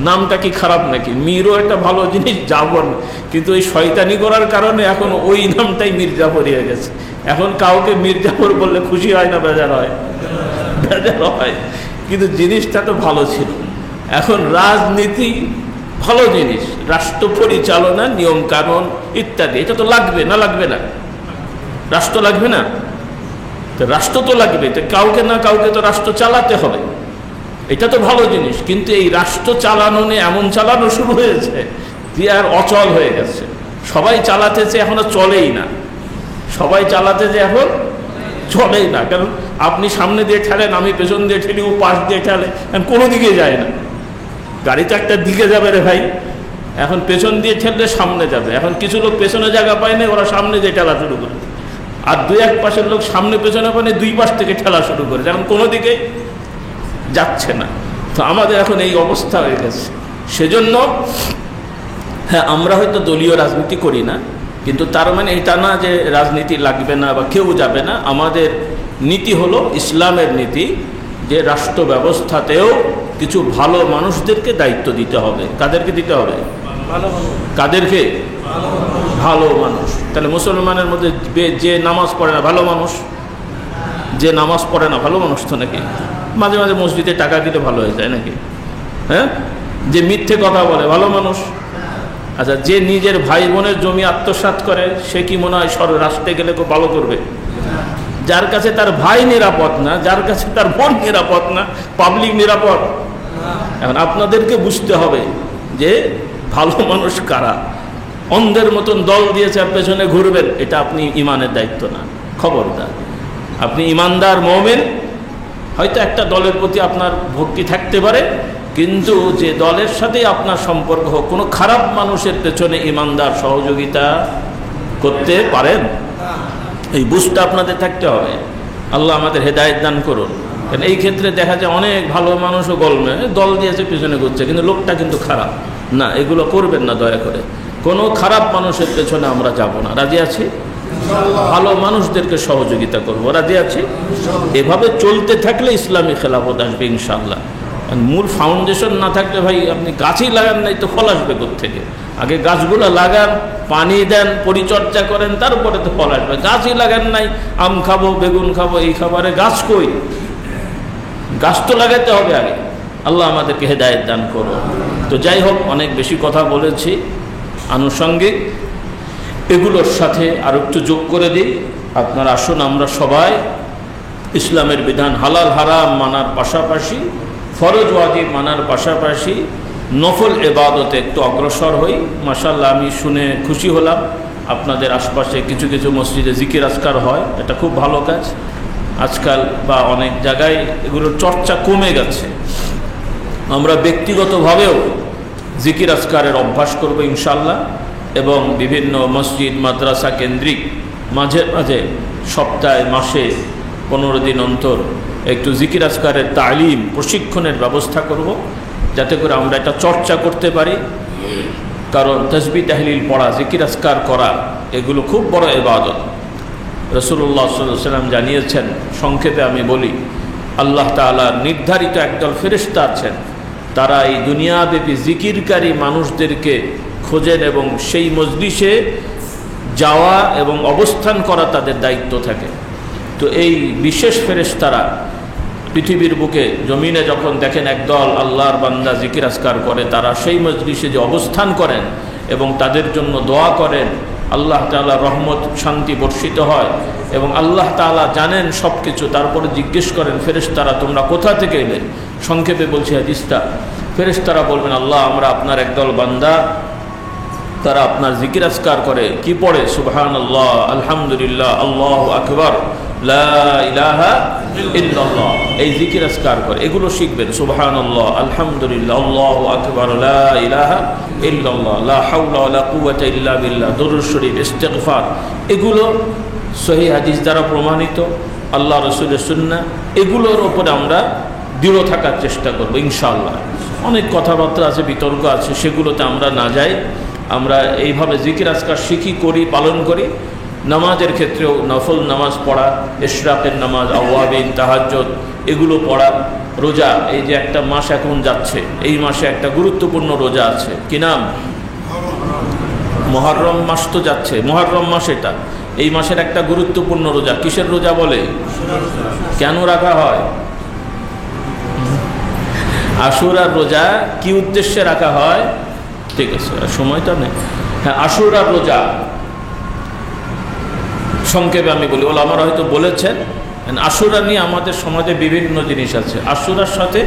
নামটা কি খারাপ নাকি? মীরও একটা ভালো জিনিস, জাফর, কিন্তু ওই শয়তানি করার কারণে এখন ওই নামটাই মীর জাফর হয়ে গেছে। এখন কাউকে মীর জাফর বললে খুশি হয় না বেজার হয়? বেজার হয়। কিন্তু জিনিসটা তো ভালো ছিল। এখন রাজনীতি ভালো জিনিস, রাষ্ট্র পরিচালনা, নিয়ম কানুন ইত্যাদি, এটা তো লাগবে না? লাগবে না? রাষ্ট্র লাগবে না? তো রাষ্ট্র তো লাগবে, তো কাউকে না কাউকে তো রাষ্ট্র চালাতে হবে, এটা তো ভালো জিনিস। কিন্তু এই রাষ্ট্র চালানো নিয়ে এমন চালানো শুরু হয়েছে যে আর অচল হয়ে গেছে। সবাই চালাতেছে, এখনো চলেই না। সবাই চালাতেছে, এখন চলেই না। কারণ আপনি সামনে দিয়ে ঠেলেন, আমি পেছন দিয়ে ঠেলি, ও পাশ দিয়ে ঠেলে, কোনো দিকে যায় না। গাড়ি তো একটা দিকে যাবে রে ভাই, এখন পেছন দিয়ে ঠেললে সামনে যাবে। এখন কিছু লোক পেছনে জায়গা পায় না, ওরা সামনে দিয়ে ঠেলা শুরু করে। আর দুই এক পাশের লোক সামনে পেছনে পায় না, দুই পাশ থেকে ঠেলা শুরু করে, এখন কোনো দিকে যাচ্ছে না। তো আমাদের এখন এই অবস্থা হয়ে গেছে। সেজন্য হ্যাঁ, আমরা হয়তো দলীয় রাজনীতি করি না, কিন্তু তার মানে এটা না যে রাজনীতি লাগবে না বা কেউ যাবে না। আমাদের নীতি হলো ইসলামের নীতি, যে রাষ্ট্র ব্যবস্থাতেও কিছু ভালো মানুষদেরকে দায়িত্ব দিতে হবে। কাদেরকে দিতে হবে? কাদেরকে? ভালো মানুষ। তাহলে মুসলমানের মধ্যে যে নামাজ পড়ে না ভালো মানুষ? যে নামাজ পড়ে না ভালো মানুষ তো নাকি? মাঝে মাঝে মসজিদে টাকা দিলে ভালো হয়ে যায় নাকি? হ্যাঁ? যে মিথ্যে কথা বলে ভালো মানুষ? আচ্ছা, যে নিজের ভাই বোনের জমি আত্মসাৎ করে সে কি মনে হয় রাষ্ট্রে গেলে খুব ভালো করবে? যার কাছে তার ভাই নিরাপদ না, যার কাছে তার বোন নিরাপদ না, পাবলিক নিরাপদ? এখন আপনাদেরকে বুঝতে হবে যে ভালো মানুষ কারা। অন্ধের মতন দল দিয়েছে আর পেছনে ঘুরবেন, এটা আপনি ইমানের দায়িত্ব না, খবরদার। আপনি ইমানদার মুমিন, হয়তো একটা দলের প্রতি আপনার ভক্তি থাকতে পারে, কিন্তু যে দলের সাথে আপনার সম্পর্ক হোক, কোনো খারাপ মানুষের পেছনে ইমানদার সহযোগিতা করতে পারেন? এই বুঝটা আপনাদের থাকতে হবে। আল্লাহ আমাদের হেদায়েত দান করুন। কারণ এই ক্ষেত্রে দেখা যায় অনেক ভালো মানুষও গলমে দল দিয়েছে, পিছনে ঘুরছে, কিন্তু লোকটা কিন্তু খারাপ। না, এগুলো করবেন না দয়া করে। কোনো খারাপ মানুষের পেছনে আমরা যাব না। রাজি আছি? ভালো মানুষদেরকে সহযোগিতা করবো, রাজি আছি? এভাবে চলতে থাকলে ইসলামী খেলাফত আসবে ইনশাআল্লাহ। মূল ফাউন্ডেশন না থাকলে ভাই আপনি গাছই লাগান নাই তো ফল আসবে কোত্থেকে? আগে গাছগুলো লাগান, পানি দেন, পরিচর্যা করেন, তারপরে তো ফল আসবে। গাছই লাগান নাই, আম খাবো, বেগুন খাবো, এই খাবারে গাছ কই? গাছ তো লাগাতে হবে আগে। আল্লাহ আমাদেরকে হেদায়েত দান করো। তো যাই হোক, অনেক বেশি কথা বলেছি। আনুষঙ্গিক এগুলোর সাথে আর একটু যোগ করে দিই। আপনারা আসুন, আমরা সবাই ইসলামের বিধান হালাল হারাম মানার পাশাপাশি, ফরজ ওয়াজিব মানার পাশাপাশি নফল ইবাদতে একটু অগ্রসর হই। মাশাআল্লাহ, আমি শুনে খুশি হলাম আপনাদের আশপাশে কিছু কিছু মসজিদে জিকির আজকার হয়, এটা খুব ভালো কাজ। আজকাল বা অনেক জায়গায় এগুলোর চর্চা কমে গেছে। আমরা ব্যক্তিগতভাবেও জিকির আজকারের অভ্যাস করব ইনশাআল্লাহ, এবং বিভিন্ন মসজিদ মাদ্রাসা কেন্দ্রিক মাঝে মাঝে সপ্তাহে মাসে 15 দিন অন্তর একটু জিকির আজকারের তালিম প্রশিক্ষণের ব্যবস্থা করব, যাতে করে আমরা এটা চর্চা করতে পারি। কারণ তাসবিহ তাহলিল পড়া, জিকির আজকার করা, এগুলো খুব বড় ইবাদত। রাসূলুল্লাহ সাল্লাল্লাহু আলাইহি ওয়াসাল্লাম জানিয়েছেন, সংক্ষেপে আমি বলি, আল্লাহ তাআলা নির্ধারিত একদল ফেরেশতা আছেন, তারা এই দুনিয়াব্যাপী জিকিরকারী মানুষদেরকে খোঁজেন এবং সেই মজলিসে যাওয়া এবং অবস্থান করা তাদের দায়িত্ব থাকে। তো এই বিশেষ ফেরেশতারা পৃথিবীর বুকে জমিনে যখন দেখেন একদল আল্লাহর বান্দা জিকির আজকার করে, তারা সেই মজলিসে যে অবস্থান করেন এবং তাদের জন্য দোয়া করেন, আল্লাহ তাআলা রহমত শান্তি বর্ষিত হয় এবং আল্লাহ তাআলা জানেন সব কিছু। তারপরে জিজ্ঞেস করেন, ফেরেশতারা তোমরা কোথা থেকে এলে? সংক্ষেপে বলছি হাদিসটা। ফেরেশতারা বলবেন, আল্লাহ, আমরা আপনার একদল বান্দা, তারা আপনার জিকির আজকার করে। কি পড়ে? সুবহানাল্লাহ, আলহামদুলিল্লাহ, আল্লাহু আকবার, লা ইলাহা ইল্লাল্লাহ, এই জিকির আজকার করে। এগুলো শিখবেন। সুবহানাল্লাহ, আলহামদুলিল্লাহ, আল্লাহু আকবার, লা ইলাহা ইল্লাল্লাহ, লা হাওলা ওয়ালা কুওয়াতা ইল্লা বিল্লাহ, দরুদ শরীফ, ইস্তিগফার, এগুলো সহিহ হাদিস দ্বারা প্রমাণিত। আল্লাহ রসুলের সুন্নাহ, এগুলোর ওপরে আমরা দৃঢ় থাকার চেষ্টা করব ইনশাআল্লাহ। অনেক কথাবার্তা আছে, বিতর্ক আছে, সেগুলোতে আমরা না যাই। আমরা এইভাবে জিকির আজকার শিখি, করি, পালন করি। নামাজের ক্ষেত্রেও নফল নামাজ পড়া, ইশরাকের নামাজ, আওয়াবিন, তাহাজ্জুদ এগুলো পড়া, রোজা। এই যে একটা মাস এখন যাচ্ছে, এই মাসে একটা গুরুত্বপূর্ণ রোজা আছে, কি নাম? মুহররম মাস তো যাচ্ছে, মুহররম মাস এটা। এই মাসের একটা গুরুত্বপূর্ণ রোজা। কিসের রোজা বলে? কেন রাখা হয়? আশুরার রোজা কি উদ্দেশ্যে রাখা হয়? ঠিক আছে, সময়টা নেই। হ্যাঁ, আশুরার রোজা সংক্ষেপে আমি বলি, ওলামারা হয়তো বলেছেন। আশুরা নিয়ে আমাদের সমাজে বিভিন্ন জিনিস আছে। আশুরার সাথে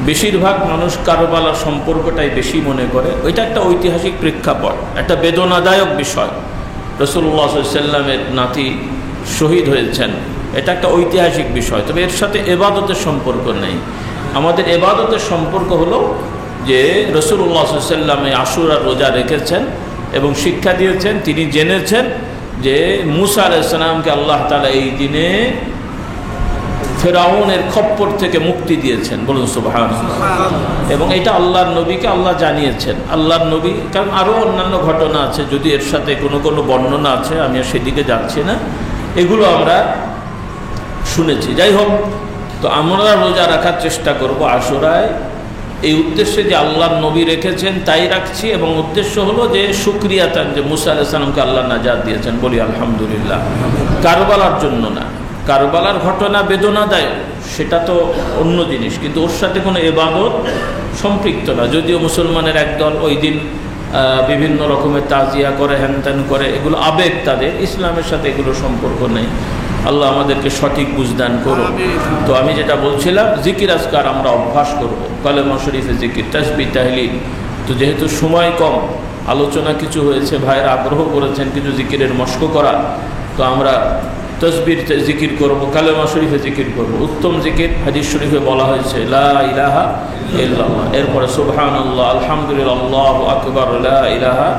বেশিরভাগ মানুষ কারবালার সম্পর্কটাই বেশি মনে করে। ওইটা একটা ঐতিহাসিক প্রেক্ষাপট, একটা বেদনাদায়ক বিষয়। রাসূলুল্লাহ সাল্লাল্লাহু আলাইহি ওয়াসাল্লামের নাতি শহীদ হয়েছেন, এটা একটা ঐতিহাসিক বিষয়। তবে এর সাথে ইবাদতের সম্পর্ক নেই। আমাদের ইবাদতের সম্পর্ক হলো যে রাসূলুল্লাহ সাল্লাল্লাহু আলাইহি ওয়াসাল্লাম আশুরার রোজা রেখেছেন এবং শিক্ষা দিয়েছেন। তিনি জেনেছেন যে মূসা আলাইহিস সালামকে আল্লাহ তাআলা এই দিনে ফেরাউনের খপ্পর থেকে মুক্তি দিয়েছেন, বলুন সুবহানাল্লাহ। এবং এটা আল্লাহর নবীকে আল্লাহ জানিয়েছেন। আল্লাহর নবী, কারণ আরও অন্যান্য ঘটনা আছে, যদি এর সাথে কোনো কোনো বর্ণনা আছে, আমি আর সেদিকে যাচ্ছি না, এগুলো আমরা শুনেছি। যাই হোক, তো আমরা রোজা রাখার চেষ্টা করব আশুরায়, এই উদ্দেশ্যে যে আল্লাহর নবী রেখেছেন তাই রাখছি। এবং উদ্দেশ্য হলো যে শুকরিয়াতান, যে মূসা আলাইহিস সালামকে আল্লাহ নাজাত দিয়েছেন, বলি আলহামদুলিল্লাহ। কারবালার জন্য না। কারবালার ঘটনা বেদনাদায়ক, সেটা তো অন্য জিনিস, কিন্তু ওর সাথে কোনো ইবাদত সম্পৃক্ত না। যদিও মুসলমানের একদল ওই দিন বিভিন্ন রকমের তাজিয়া করে, হ্যানত্যান করে, এগুলো আবেগ তাদের, ইসলামের সাথে এগুলো সম্পর্ক নেই। আল্লাহ আমাদেরকে সঠিক বুঝদান করুন। তো আমি যেটা বলছিলাম, জিকির আজকার আমরা অভ্যাস করব, কালেমা শরীফে জিকির, তাসবিহ, তাহলিল। তো যেহেতু সময় কম, আলোচনা কিছু হয়েছে, ভাইয়েরা আগ্রহ করেছেন কিছু জিকিরের মশক করা, তো আমরা তসবির জিকির করব, কালেমা শরীফে জিকির করব। উত্তম জিকির হাদিস শরীফে বলা হয়েছে লা ইলাহা ইল্লাল্লাহ, এরপরে সুবহানাল্লাহ, আলহামদুলিল্লাহ, আল্লাহু আকবার, লা ইলাহা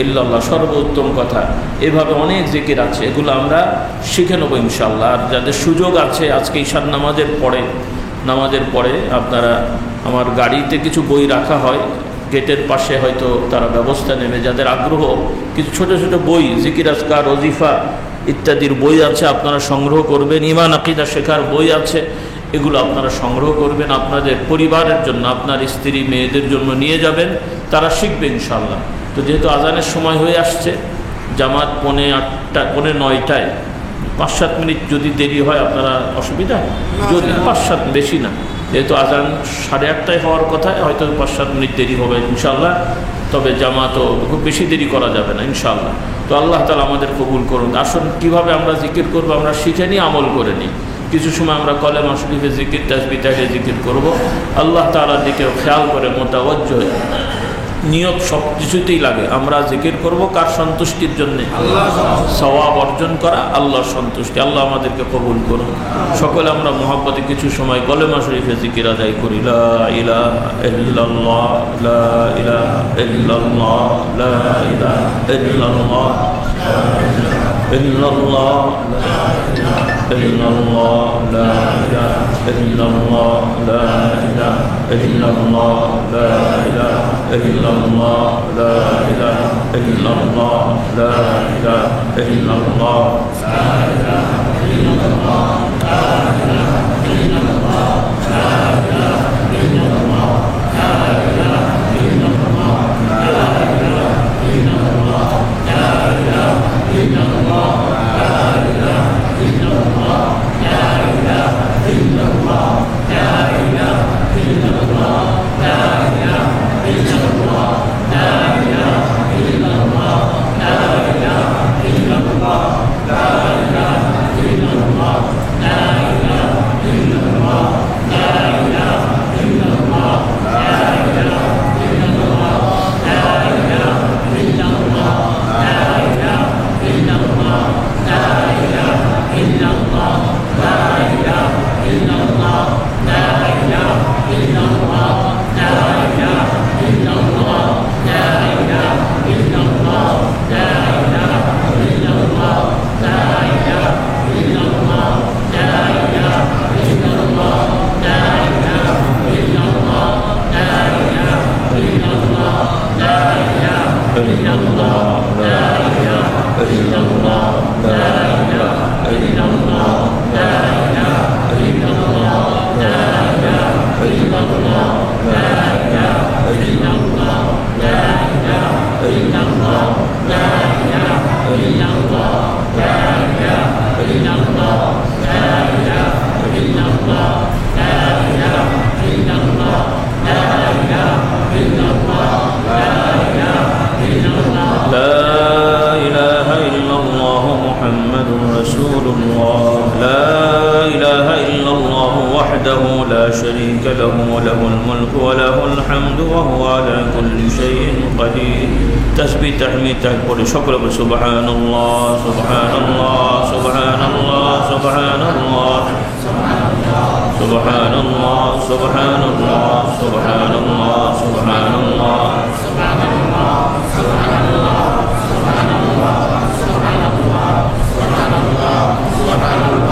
ইল্লাল্লাহ, সর্বোত্তম কথা। এভাবে অনেক জিকির আছে, এগুলো আমরা শিখে নেব ইনশাআল্লাহ। আর যাদের সুযোগ আছে, আজকে ঈশার নামাজের পরে আপনারা, আমার গাড়িতে কিছু বই রাখা হয়, গেটের পাশে হয়তো তারা ব্যবস্থা নেবে। যাদের আগ্রহ, কিছু ছোট ছোট বই, জিকির আজকার, ওজিফা ইত্যাদির বই আছে, আপনারা সংগ্রহ করবেন। ঈমান আকীদা শেখার বই আছে, এগুলো আপনারা সংগ্রহ করবেন, আপনাদের পরিবারের জন্য, আপনার স্ত্রী মেয়েদের জন্য নিয়ে যাবেন, তারা শিখবে ইনশাআল্লাহ। তো যেহেতু আজানের সময় হয়ে আসছে, জামাত 8:45, 5-7 মিনিট যদি দেরি হয় আপনারা অসুবিধা, যদি 5-7, বেশি না, যেহেতু আজান 8:30 হওয়ার কথা, হয়তো 5-7 মিনিট দেরি হবে ইনশাআল্লাহ। তবে জামাতও খুব বেশি দেরি করা যাবে না ইনশাআল্লাহ। তো আল্লাহ তাআলা আমাদের কবুল করুন। আসুন কীভাবে আমরা জিকির করব আমরা শিখে নিই, আমল করে নিই। কিছু সময় আমরা কলেমা শরীফে জিকির, তাসবিহ, তাহলিল জিকির করব। আল্লাহ তাআলার দিকেও খেয়াল করে মোতাওয়াজ্জহ হয়ে, নিয়ত সব কিছুতেই লাগে, আমরা জিকির করব কার সন্তুষ্টির জন্য? সওয়াব অর্জন করা, আল্লাহর সন্তুষ্টি। আল্লাহ আমাদেরকে কবুল করুন। সকলে আমরা মুহাব্বতে কিছু সময় কলেমা শরীফে জিকির আদায় করি। লা ইলাহা ইল্লাল্লাহ, লা ইলাহা ইল্লাল্লাহ, লা ইলাহা ইল্লাল্লাহ, ইল্লাল্লাহ, ইল্লাল্লাহ, লা ইলাহা ইল্লাল্লাহ, লা ইলাহা ইল্লাল্লাহ, লা ইলাহা ইল্লাল্লাহ, লা ইলাহা ইল্লাল্লাহ, লা ইলাহা ইল্লাল্লাহ, লা ইলাহা ইল্লাল্লাহ, লা ইলাহা ইল্লাল্লাহ, লা ইলাহা ইল্লাল্লাহ, লা ইলাহা ইল্লাল্লাহ, লা ইলাহা ইল্লাল্লাহ, লা ইলাহা ইল্লাল্লাহ, লা ইলাহা ইল্লাল্লাহ, লা ইলাহা ইল্লাল্লাহ, লা ইলাহা ইল্লাল্লাহ, লা ইলাহা ইল্লাল্লাহ, লা ইলাহা ইল্লাল্লাহ, লা ইলাহা ইল্লাল্লাহ, লা ইলাহা ইল্লাল্লাহ, লা ইলাহা ইল্লাল্লাহ। محمد رسول الله لا إله إلا الله وحده لا شريك له له الملك وله الحمد وهو على كل شيء قدير تسبيح تحميد تكبر شكر سبحان الله سبحان الله سبحان الله سبحان الله سبحان الله سبحان الله سبحان الله سبحان الله سبحان الله سبحان الله سبحان الله سبحان الله سبحان الله سبحان الله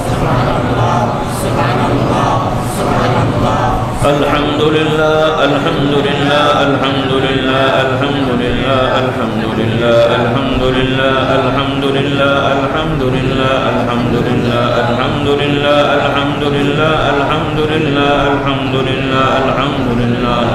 سبحان الله سبحان الله سبحان الله الحمد لله الحمد لله الحمد لله الحمد لله الحمد لله الحمد لله الحمد لله الحمد لله الحمد لله الحمد لله الحمد لله الحمد لله الحمد لله الحمد لله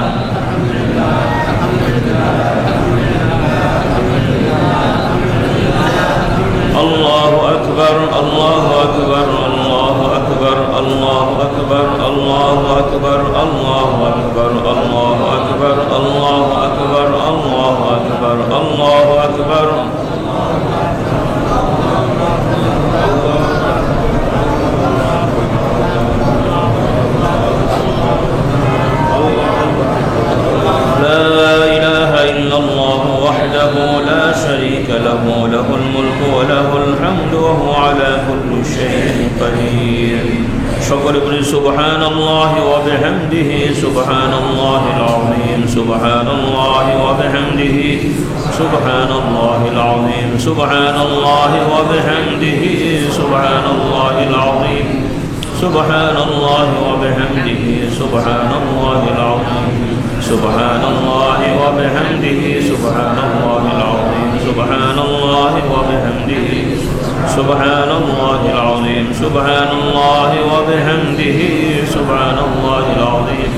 الله أكبر الله أكبر الله أكبر الله أكبر الله أكبر الله أكبر الله أكبر الله أكبر الله أكبر الله أكبر لا إله إلا الله وحده لا شريك له له الملك وله الحمد وهو على كل شيء قدير شكر سبحان الله وبحمده سبحان الله العظيم سبحان الله وبحمده سبحان الله العظيم سبحان الله وبحمده سبحان الله العظيم سبحان الله وبحمده سبحان الله العظيم سبحان الله وبحمده سبحان الله العظيم سبحان الله وبحمده سبحان الله العظيم سبحان الله وبحمده سبحان الله العظيم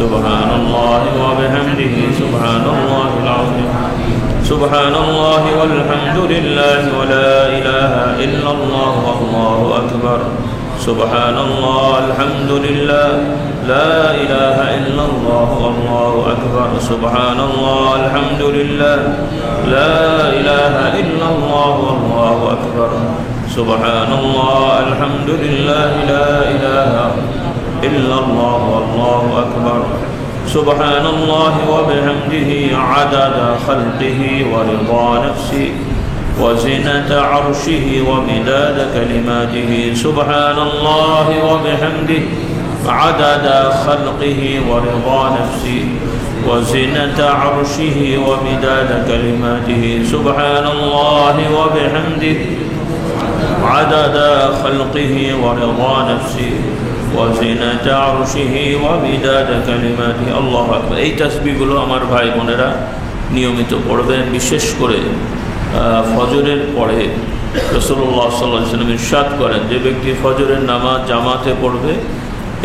سبحان الله وبحمده سبحان الله العظيم سبحان الله والحمد لله ولا إله إلا الله والله أكبر سبحان الله الحمد لله لا إله إلا الله والله أكبر سبحان الله الحمد لله لا إله إلا الله والله أكبر سبحان الله الحمد لله لا إله إلا الله والله أكبر سبحان الله وبحمده عدد خلقه ورضا نفسه وزنة عرشه ومداد كلماته سبحان الله وبحمده عدد خلقه ورضا نفسه وزنة عرشه ومداد كلماته سبحان الله وبحمده عدد خلقه ورضا نفسه وزنة عرشه ومداد كلماته الله أكبر এই তাসবিহগুলো আমার ভাই বোনেরা নিয়মিত পড়বেন বিশেষ করে ফজরের পরে রাসূলুল্লাহ সাল্লাল্লাহু আলাইহি ওয়াসাল্লাম ইরশাদ করেন যে ব্যক্তি ফজরের নামাজ জামাতে পড়বে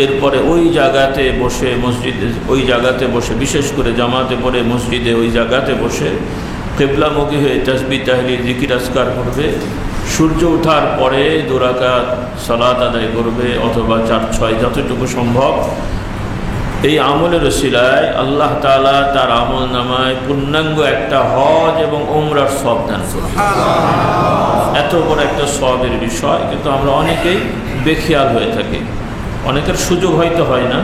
এরপরে ওই জায়গাতে বসে মসজিদে ওই জায়গাতে বসে বিশেষ করে জামাতে পড়ে মসজিদে ওই জায়গাতে বসে কিবলামুখী হয়ে তাসবিহ তাহলিল জিকির আজকার করবে সূর্য ওঠার পরে 2 রাকাত সালাত আদায় করবে অথবা 4-6 যতটুকু সম্ভব এই আমলের ওসিলায় আল্লাহ তাআলা তার আমল নামায় পূর্ণাঙ্গ একটা হজ এবং উমরার সওয়াব দান করবেন এত বড় একটা সওয়াবের বিষয় কিন্তু আমরা অনেকেই বেখেয়াল হয়ে থাকি অনেকের সুযোগ হয়তো হয় না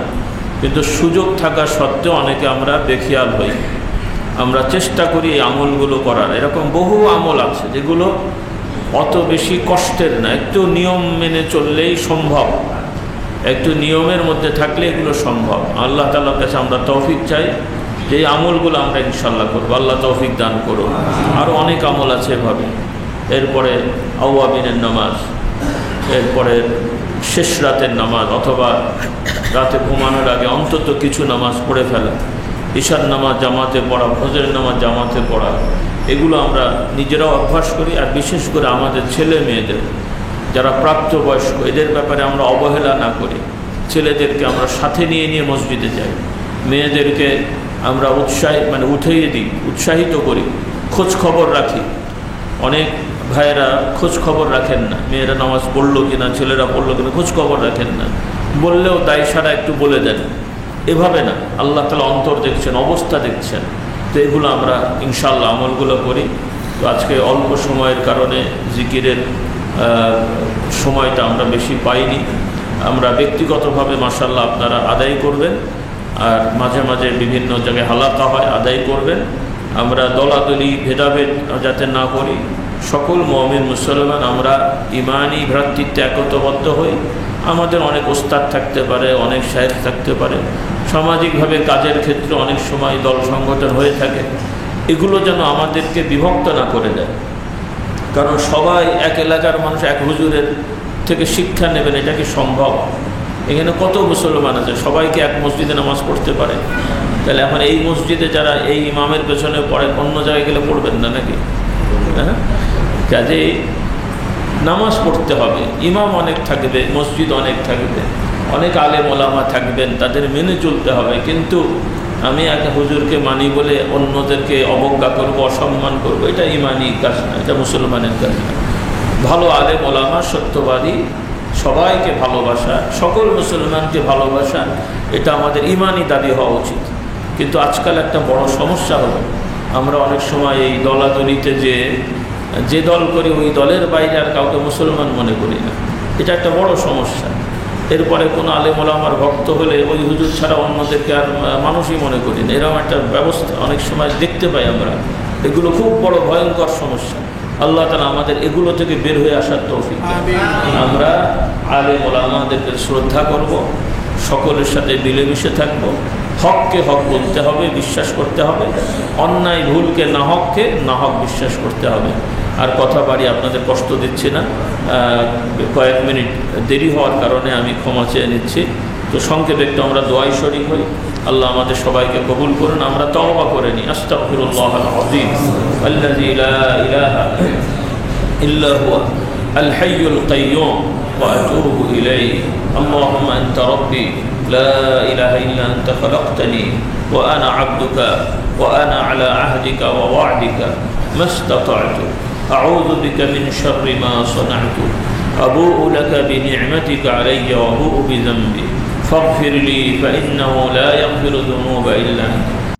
কিন্তু সুযোগ থাকা সত্ত্বেও অনেকে আমরা বেখেয়াল হই আমরা চেষ্টা করি এই আমলগুলো করার এরকম বহু আমল আছে যেগুলো অত বেশি কষ্টের না একটু নিয়ম মেনে চললেই সম্ভব একটু নিয়মের মধ্যে থাকলে এগুলো সম্ভব আল্লাহ তাআলার কাছে আমরা তৌফিক চাই যে এই আমলগুলো আমরা ইনশাআল্লাহ করব আল্লাহ তৌফিক দান করুন আরও অনেক আমল আছে এভাবে এরপরে আওয়াবিনের নামাজ এরপরে শেষ রাতের নামাজ অথবা রাতে ঘুমানোর আগে অন্তত কিছু নামাজ পড়ে ফেলা ইশার নামাজ জামাতে পড়া ফজরের নামাজ জামাতে পড়া এগুলো আমরা নিজেরাও অভ্যাস করি আর বিশেষ করে আমাদের ছেলে মেয়েদের যারা প্রাপ্তবয়স্ক এদের ব্যাপারে আমরা অবহেলা না করি ছেলেদেরকে আমরা সাথে নিয়ে নিয়ে মসজিদে যাই মেয়েদেরকে আমরা উৎসাহিত করি খোঁজ খবর রাখি অনেক ভাইয়েরা খোঁজ খবর রাখেন না মেয়েরা নামাজ পড়লো কিনা ছেলেরা পড়লো কিনা খোঁজ খবর রাখেন না বললেও দায় সারা একটু বলে দেন এভাবে না আল্লাহ তাআলা অন্তর দেখছেন অবস্থা দেখছেন তো এগুলো আমরা ইনশাআল্লাহ আমলগুলো করি তো আজকে অল্প সময়ের কারণে জিকিরের সময়টা আমরা বেশি পাইনি। আমরা ব্যক্তিগতভাবে মাশাআল্লাহ আপনারা আদায় করবেন, আর মাঝে মাঝে বিভিন্ন জায়গায় হালাকা হয়, আদায় করবেন। আমরা দলাদলি ভেদাভেদ যাতে না করি, সকল মুমিন মুসলমান আমরা ইমানি ভ্রাতৃত্বে একতাবদ্ধ হই। আমাদের অনেক ওস্তাদ থাকতে পারে, অনেক শায়েখ থাকতে পারে, সামাজিকভাবে কাজের ক্ষেত্রে অনেক সময় দল সংগঠন হয়ে থাকে, এগুলো যেন আমাদেরকে বিভক্ত না করে দেয়। কারণ সবাই এক এলাকার মানুষ এক হুজুরের থেকে শিক্ষা নেবেন, এটা কি সম্ভব? এখানে কত মুসলমান আছে, সবাইকে এক মসজিদে নামাজ পড়তে পারে? তাহলে এখন এই মসজিদে যারা এই ইমামের পেছনে পড়েন, অন্য জায়গায় গেলে পড়বেন না নাকি? হ্যাঁ, কাজেই নামাজ পড়তে হবে। ইমাম অনেক থাকবে, মসজিদ অনেক থাকবে, অনেক আলেম ওলামা থাকবেন, তাদের মেনে চলতে হবে। কিন্তু আমি এক হুজুরকে মানি বলে অন্যদেরকে অবজ্ঞা করব, অসম্মান করব, এটা ইমানি কাজ না, এটা মুসলমানের কাজ না। ভালো আলেম ওলামা, সত্যবাদী, সবাইকে ভালোবাসা, সকল মুসলমানকে ভালোবাসা, এটা আমাদের ইমানি দাবি হওয়া উচিত। কিন্তু আজকাল একটা বড় সমস্যা হলো, আমরা অনেক সময় এই দলাদলিতে যে দল করি ওই দলের বাইরে আর কাউকে মুসলমান মনে করি না, এটা একটা বড় সমস্যা। এরপরে কোনো আলেম ওলামার ভক্ত হলে ওই হুজুর ছাড়া অন্যদেরকে আর মানুষই মনে করি না, এরকম একটা ব্যবস্থা অনেক সময় দেখতে পাই আমরা। এগুলো খুব বড় ভয়ঙ্কর সমস্যা। আল্লাহ তাআলা আমাদের এগুলো থেকে বের হয়ে আসার তৌফিক দেন। আমরা আলেম ওলামাদেরকে শ্রদ্ধা করব, সকলের সাথে মিলেমিশে থাকব, হককে হক বলতে হবে, বিশ্বাস করতে হবে, অন্যায় ভুলকে না হক বিশ্বাস করতে হবে। আর কথা বাড়ি আপনাদের কষ্ট দিচ্ছি না, কয়েক মিনিট দেরি হওয়ার কারণে আমি ক্ষমা চেয়ে নিচ্ছি। তো সংক্ষেপে একটু আমরা দোয়াই শরীক হই, আল্লাহ আমাদের সবাইকে কবুল করুন। আমরা তওবা করে নিই। আস্তাগফিরুল্লাহাল আযীম আল্লাযী লা ইলাহা ইল্লা হুয়া আল হাইয়ুল কাইয়্যুম ওয়া আতুবু ইলাইহি। আল্লাহুম্মা আনতা রাব্বী লা ইলাহা ইল্লা আনতা খালাকতানি ওয়া আনা আবদুকা ওয়া আনা আলা আহদিকা ওয়া ওয়া'দিকা মাস্তাতা'তু আউযু বিকা মিন শাররি মা সানা'তু আবুউ লাকা বিনি'মাতিকা আলাইয়া ওয়া আবুউ বিযামবি ফাগফির লি ফাইন্নাহু লা ইয়াগফিরু যুনুবা ইল্লা আনতা